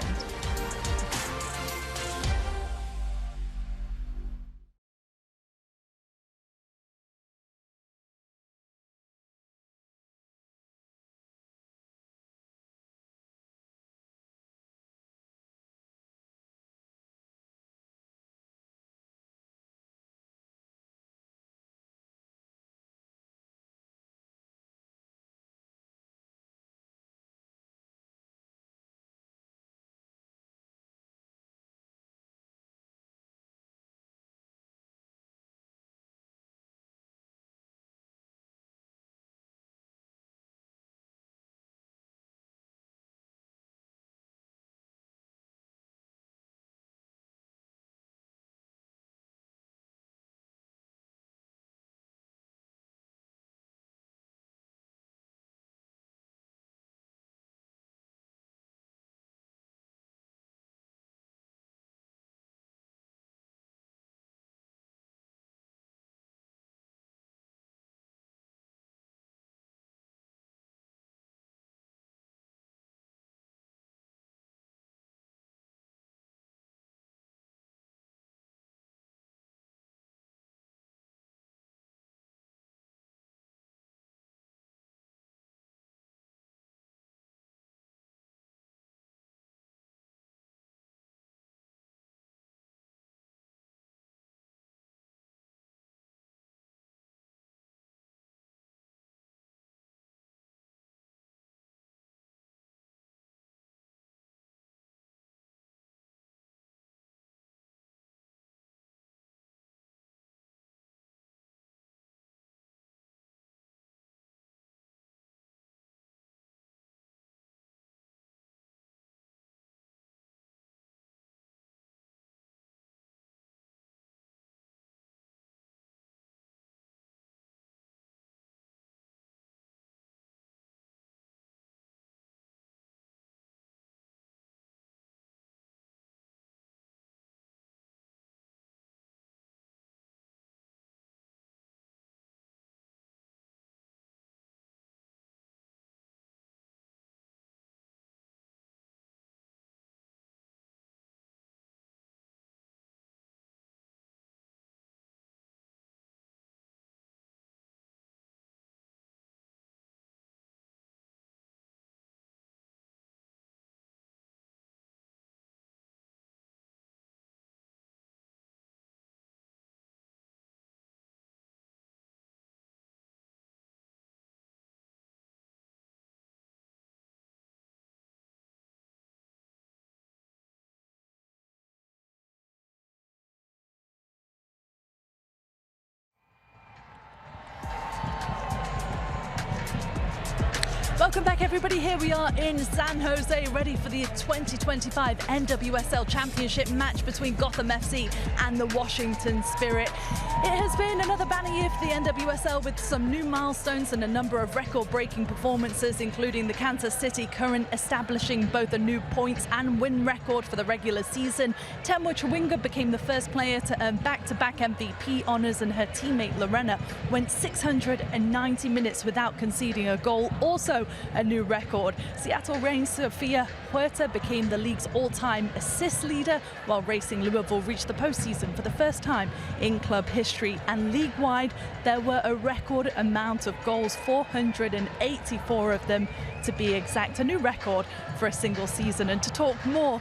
Welcome back, everybody. Here we are in San Jose, ready for the 2025 NWSL Championship match between Gotham FC and the Washington Spirit. It has been another banner year for the NWSL with some new milestones and a number of record-breaking performances, including the Kansas City Current establishing both a new points and win record for the regular season. Temwa Chawinga became the first player to earn back-to-back MVP honors, and her teammate Lorena went 690 minutes without conceding a goal. Also a new record. Seattle Reigns Sofia Huerta became the league's all-time assist leader, while Racing Louisville reached the postseason for the first time in club history. And league-wide, there were a record amount of goals, 484 of them to be exact, a new record for a single season. And to talk more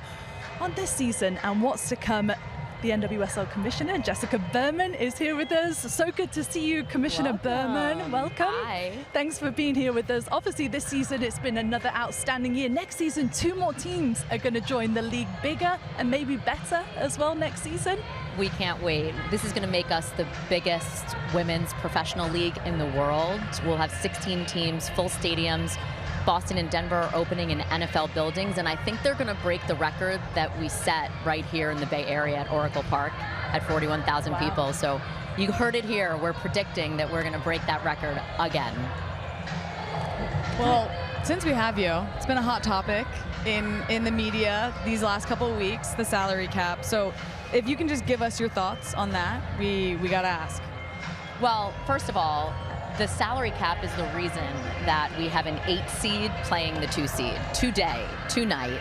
on this season and what's to come, the NWSL Commissioner, Jessica Berman, is here with us. So good to see you, Commissioner Berman. Welcome. Hi. Thanks for being here with us. Obviously, this season it's been another outstanding year. Next season, 2 more teams are going to join the league, bigger and maybe better as well next season. We can't wait. This is going to make us the biggest women's professional league in the world. We'll have 16 teams, full stadiums, Boston and Denver are opening in NFL buildings, and I think they're going to break the record that we set right here in the Bay Area at Oracle Park at 41,000 people. So you heard it here. We're predicting that we're going to break that record again. Well, since we have you, it's been a hot topic in the media these last couple of weeks, the salary cap. So if you can just give us your thoughts on that, we got to ask. Well, first of all, the salary cap is the reason that we have an 8 seed playing the 2 seed tonight.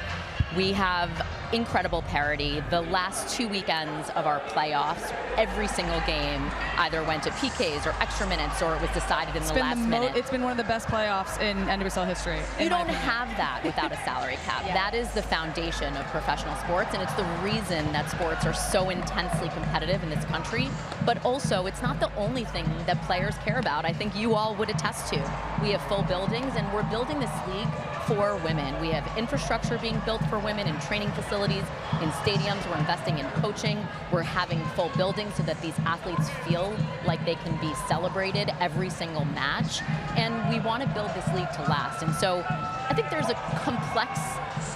We have incredible parity. The last 2 weekends of our playoffs, every single game either went to PKs or extra minutes, or it was decided in the last minute. It's been one of the best playoffs in NWSL history. You don't have that without a salary cap. Yeah. That is the foundation of professional sports, and it's the reason that sports are so intensely competitive in this country. But also, it's not the only thing that players care about. I think you all would attest to. We have full buildings, and we're building this league for women. We have infrastructure being built for women in training facilities, in stadiums. We're investing in coaching. We're having full buildings so that these athletes feel like they can be celebrated every single match. And we want to build this league to last. And so I think there's a complex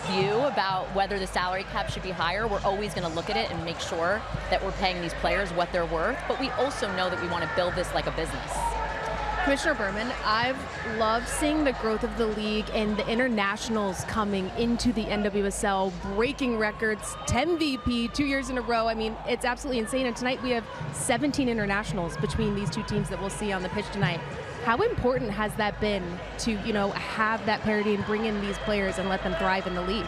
view about whether the salary cap should be higher. We're always going to look at it and make sure that we're paying these players what they're worth. But we also know that we want to build this like a business. Commissioner Berman, I've loved seeing the growth of the league and the internationals coming into the NWSL, breaking records, 10 VP 2 years in a row. I mean, it's absolutely insane. And tonight we have 17 internationals between these two teams that we'll see on the pitch tonight. How important has that been to, have that parity and bring in these players and let them thrive in the league?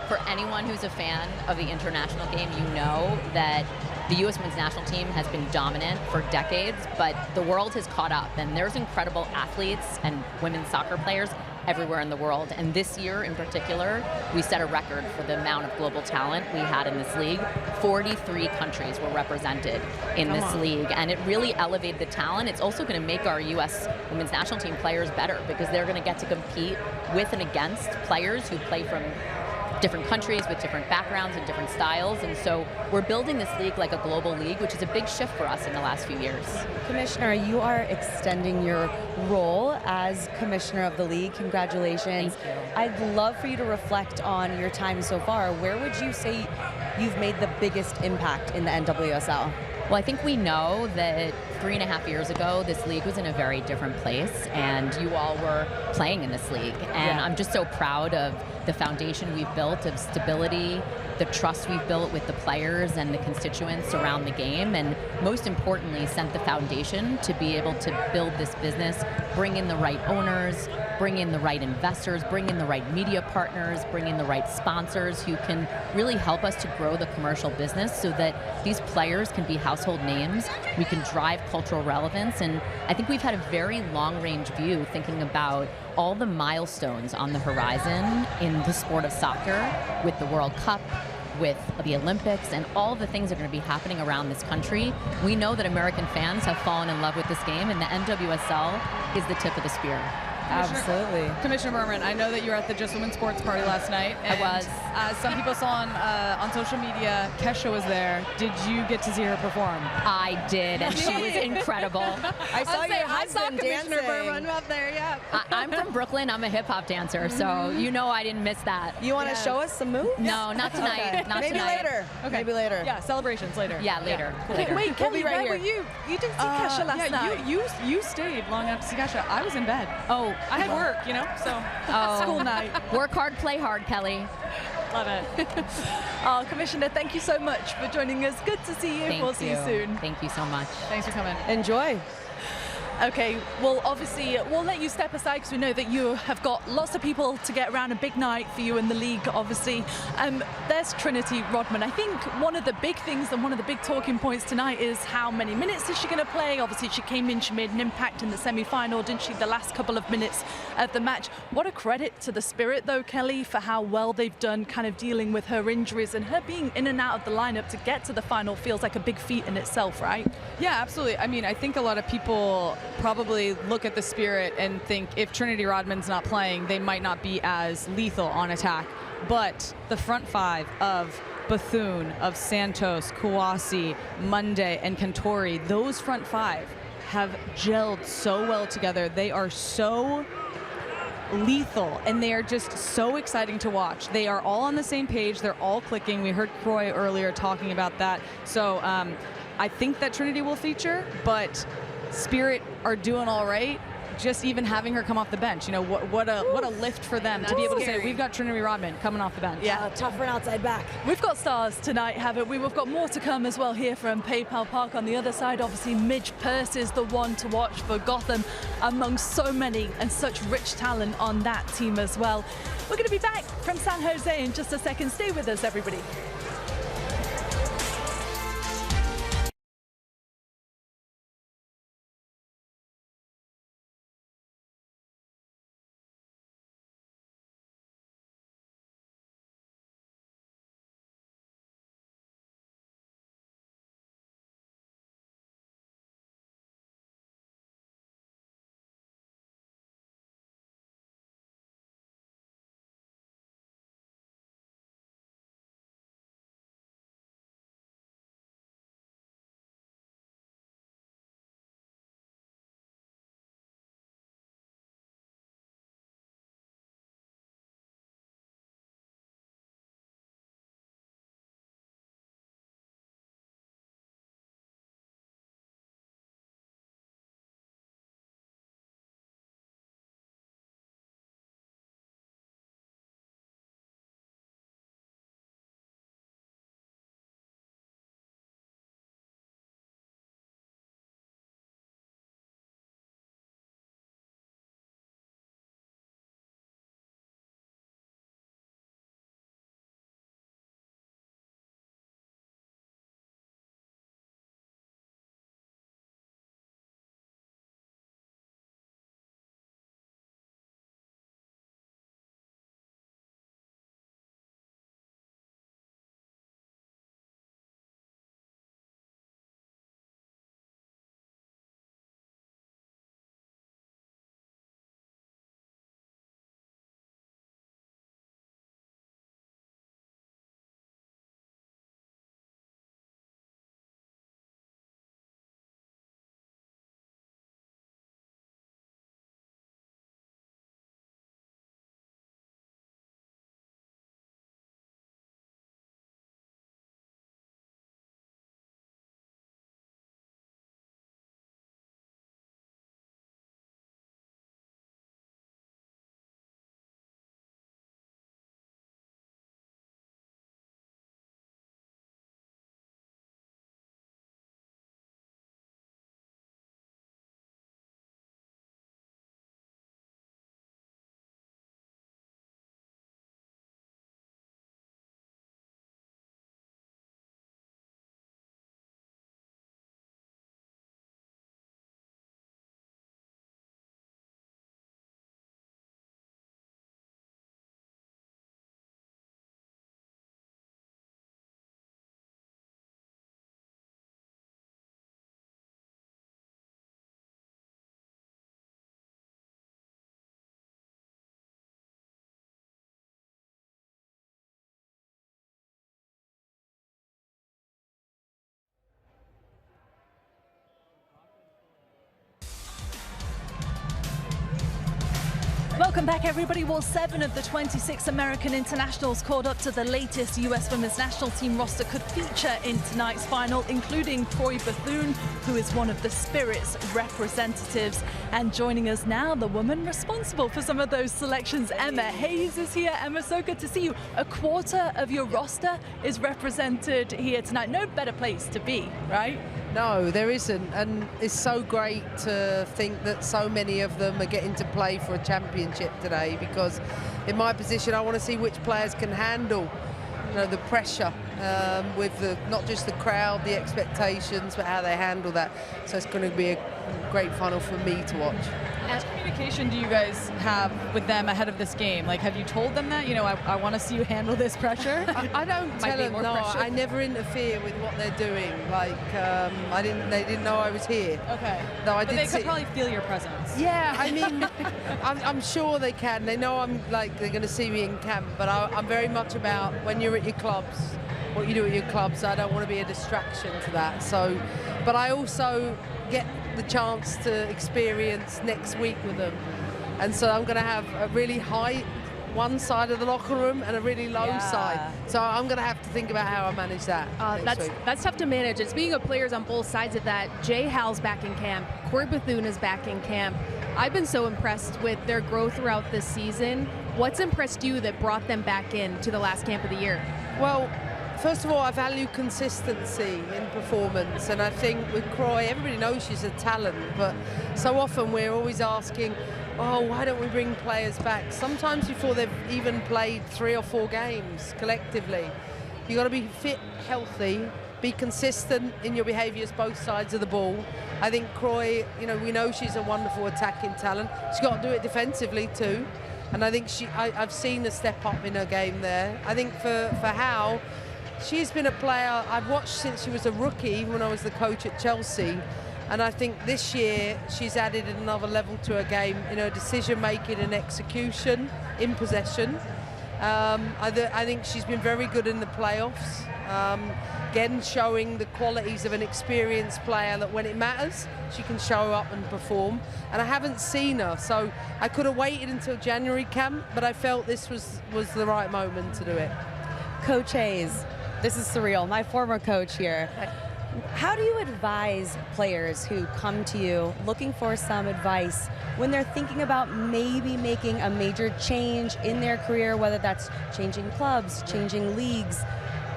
For anyone who's a fan of the international game, you know that the U.S. Women's National Team has been dominant for decades, but the world has caught up, and there's incredible athletes and women's soccer players everywhere in the world. And this year in particular, we set a record for the amount of global talent we had in this league. 43 countries were represented in this league, and it really elevated the talent. It's also going to make our U.S. Women's National Team players better because they're going to get to compete with and against players who play from different countries with different backgrounds and different styles. And so we're building this league like a global league, which is a big shift for us in the last few years. Commissioner, you are extending your role as commissioner of the league. Congratulations. Thank you. I'd love for you to reflect on your time so far. Where would you say you've made the biggest impact in the NWSL? Well, I think we know that 3.5 years ago, this league was in a very different place, and you all were playing in this league. And I'm just so proud of the foundation we've built of stability, the trust we've built with the players and the constituents around the game, and most importantly, sent the foundation to be able to build this business, bring in the right owners, bring in the right investors, bring in the right media partners, bring in the right sponsors who can really help us to grow the commercial business so that these players can be household names. We can drive cultural relevance, and I think we've had a very long-range view thinking about all the milestones on the horizon in the sport of soccer with the World Cup, with the Olympics, and all the things that are going to be happening around this country. We know that American fans have fallen in love with this game, and the NWSL is the tip of the spear. Absolutely. Commissioner Berman, I know that you were at the Just Women Sports Party last night. I was. As some people saw on social media, Kesha was there. Did you get to see her perform? I did, and she was incredible. I saw your husband Commissioner dancing. Berman up there, yeah. I'm from Brooklyn. I'm a hip-hop dancer, so you know I didn't miss that. You want to show us some moves? No, not tonight. Okay. Not Maybe tonight. later. Okay. Maybe later. Yeah, celebrations later. Yeah, later. Later. Wait, Kelley, right where here. were you? You didn't see Kesha last night. You stayed long enough to see Kesha. I was in bed. Oh, I had work, so. School night. Work hard, play hard, Kelley. Love it. Commissioner, thank you so much for joining us. Good to see you. We'll see you soon. Thank you so much. Thanks for coming. Enjoy. Okay, well, obviously, we'll let you step aside because we know that you have got lots of people to get around. A big night for you in the league, obviously. There's Trinity Rodman. I think one of the big things and one of the big talking points tonight is how many minutes is she going to play? Obviously, she came in, she made an impact in the semi-final, didn't she, the last couple of minutes of the match. What a credit to the Spirit, though, Kelley, for how well they've done kind of dealing with her injuries, and her being in and out of the lineup to get to the final feels like a big feat in itself, right? Yeah, absolutely. I mean, I think a lot of people probably look at the Spirit and think if Trinity Rodman's not playing, they might not be as lethal on attack. But the front five of Bethune, of Santos, Kouassi, Monday, and Cantori, those front five have gelled so well together. They are so lethal, and they are just so exciting to watch. They are all on the same page. They're all clicking. We heard Croix earlier talking about that. So I think that Trinity will feature, but Spirit are doing all right. Just even having her come off the bench, what a lift for them to be able to say, we've got Trinity Rodman coming off the bench. Yeah, tough for an outside back. We've got stars tonight, haven't we? We've got more to come as well here from PayPal Park. On the other side, obviously, Midge Purce is the one to watch for Gotham, among so many and such rich talent on that team as well. We're going to be back from San Jose in just a second. Stay with us, everybody. Welcome back, everybody. Well, 7 of the 26 American internationals called up to the latest US women's national team roster could feature in tonight's final, including Croix Bethune, who is one of the Spirit's representatives. And joining us now, the woman responsible for some of those selections, Emma Hayes, is here. Emma, so good to see you. A quarter of your roster is represented here tonight. No better place to be, right? No, there isn't, and it's so great to think that so many of them are getting to play for a championship today, because in my position I want to see which players can handle the pressure with not just the crowd, the expectations, but how they handle that. So it's going to be a great final for me to watch. What communication do you guys have with them ahead of this game? Like, have you told them that, I want to see you handle this pressure? I don't tell them, no, I never interfere with what they're doing. Like, they didn't know I was here. Okay. No, but they could probably feel your presence. Yeah, I mean, I'm sure they can. They know they're going to see me in camp, but I'm very much about when you're at your clubs, what you do at your clubs. I don't want to be a distraction to that. So, but I also get the chance to experience next week with them And so I'm going to have a really high one side of the locker room and a really low side. So I'm going to have to think about how I manage that. That's tough to manage. And speaking of players on both sides of that, Jay Hal's back in camp. Croix Bethune is back in camp. I've been so impressed with their growth throughout this season. What's impressed you that brought them back in to the last camp of the year? Well, first of all, I value consistency in performance, and I think with Croix, everybody knows she's a talent, but so often we're always asking, oh, why don't we bring players back? Sometimes before they've even played 3 or 4 games collectively. You've got to be fit, healthy, be consistent in your behaviours both sides of the ball. I think Croix, we know she's a wonderful attacking talent. She's got to do it defensively too. And I think I've seen her step up in her game there. I think for Hal, she's been a player I've watched since she was a rookie when I was the coach at Chelsea. And I think this year she's added another level to her game in her decision making and execution in possession. I think she's been very good in the playoffs. Again, showing the qualities of an experienced player that when it matters, she can show up and perform. And I haven't seen her, so I could have waited until January camp, but I felt this was the right moment to do it. Coach Hayes, this is surreal. My former coach here. How do you advise players who come to you looking for some advice when they're thinking about maybe making a major change in their career, whether that's changing clubs, changing leagues?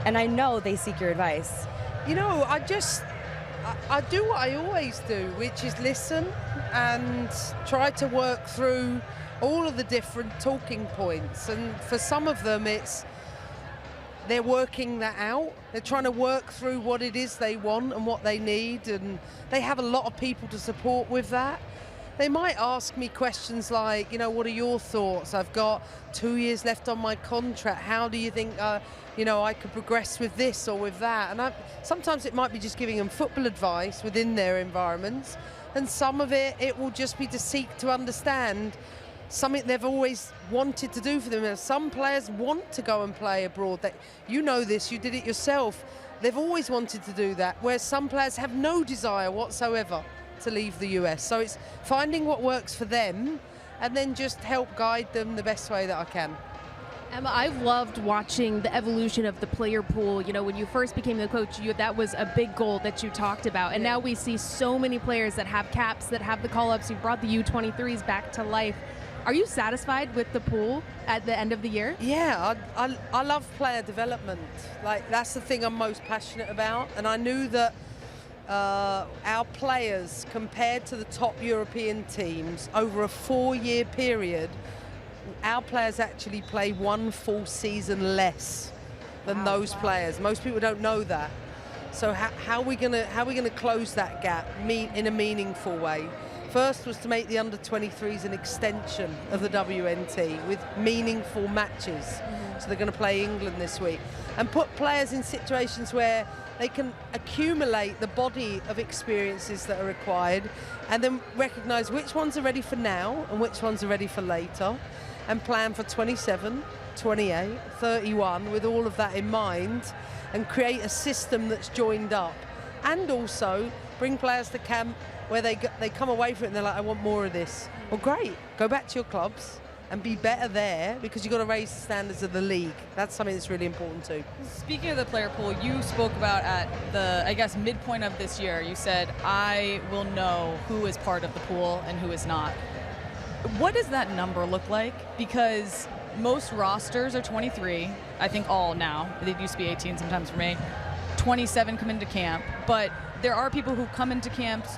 And I know they seek your advice. I do what I always do, which is listen and try to work through all of the different talking points. And for some of them, they're working that out. They're trying to work through what it is they want and what they need, and they have a lot of people to support with that. They might ask me questions like, what are your thoughts? I've got 2 years left on my contract. How do you think, I could progress with this or with that? And sometimes it might be just giving them football advice within their environments, and some of it will just be to seek to understand something they've always wanted to do for them. Some players want to go and play abroad. You know this, you did it yourself. They've always wanted to do that, whereas some players have no desire whatsoever to leave the US. So it's finding what works for them and then just help guide them the best way that I can. Emma, I've loved watching the evolution of the player pool. When you first became the coach, that was a big goal that you talked about. And now we see so many players that have caps, that have the call-ups. You've brought the U23s back to life. Are you satisfied with the pool at the end of the year? Yeah, I love player development. That's the thing I'm most passionate about. And I knew that our players, compared to the top European teams, over a 4-year period, our players actually play 1 full season less than those players. Most people don't know that. So how are we gonna close that gap in a meaningful way? First was to make the under-23s an extension of the WNT with meaningful matches. So they're going to play England this week. And put players in situations where they can accumulate the body of experiences that are required, and then recognise which ones are ready for now and which ones are ready for later, and plan for 27, 28, 31 with all of that in mind, and create a system that's joined up. And also bring players to camp where they come away from it and they're like, I want more of this. Well, great. Go back to your clubs and be better there, because you've got to raise the standards of the league. That's something that's really important too. Speaking of the player pool, you spoke about at the, midpoint of this year, you said, I will know who is part of the pool and who is not. What does that number look like? Because most rosters are 23, I think all now. They used to be 18 sometimes for me. 27 come into camp, but there are people who come into camps,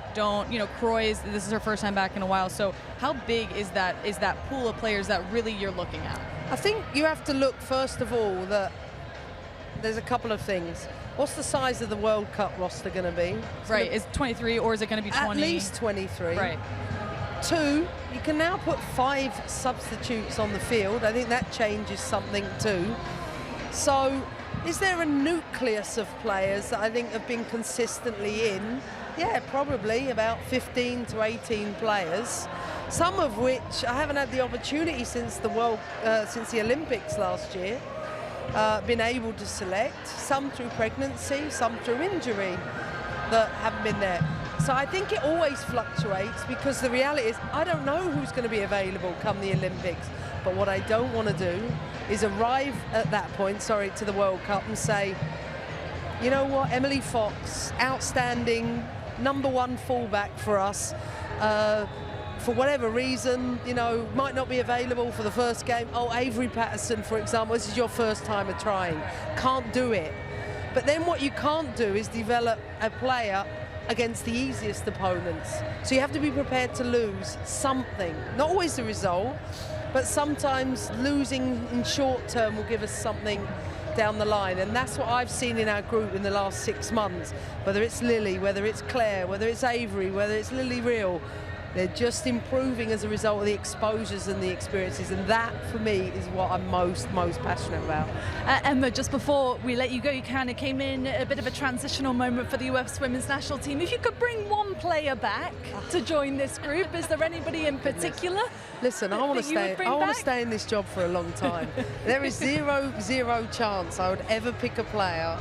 Croix, this is her first time back in a while. So how big is that pool of players that really you're looking at? I think you have to look, first of all, that there's a couple of things. What's the size of the World Cup roster going to be? Right, is 23 or is it going to be 20? At least 23. Right. 2, you can now put 5 substitutes on the field. I think that changes something too. So is there a nucleus of players that I think have been consistently in? Yeah, probably about 15 to 18 players, some of which I haven't had the opportunity since the Olympics last year, been able to select, some through pregnancy, some through injury that haven't been there. So I think it always fluctuates because the reality is I don't know who's going to be available come the Olympics. But what I don't want to do is arrive at that point, to the World Cup and say, you know what, Emily Fox, outstanding, #1 fullback for us, for whatever reason, might not be available for the first game. Oh, Avery Patterson, for example, this is your first time of trying. Can't do it. But then what you can't do is develop a player against the easiest opponents. So you have to be prepared to lose something. Not always the result, but sometimes losing in short term will give us something down the line. And that's what I've seen in our group in the last 6 months. Whether it's Lily, whether it's Claire, whether it's Avery, whether it's Lily Real, they're just improving as a result of the exposures and the experiences, and that for me is what I'm most passionate about. Emma, just before we let you go, you kind of came in a bit of a transitional moment for the US women's national team. If you could bring one player back to join this group, is there anybody in particular? Listen, I want to stay in this job for a long time. There is zero chance I would ever pick a player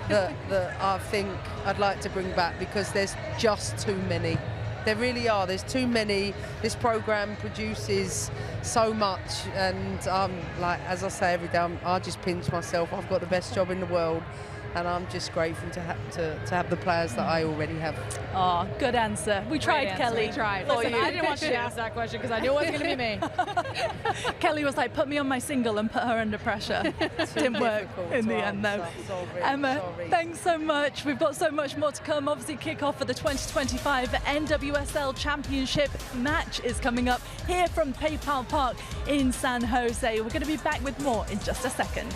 that I think I'd like to bring back, because there's just too many. There really are. There's too many. This program produces so much, and as I say every day, I just pinch myself. I've got the best job in the world, and I'm just grateful to have the players that I already have. Oh, good answer. We tried, Kelley. We tried. Listen, I didn't want you to ask that question because I knew it wasn't going to be me. Kelley was like, put me on my single and put her under pressure. Didn't work in the end, though. Emma, thanks so much. We've got so much more to come. Obviously, kick-off for the 2025 NWSL Championship match is coming up here from PayPal Park in San Jose. We're going to be back with more in just a second.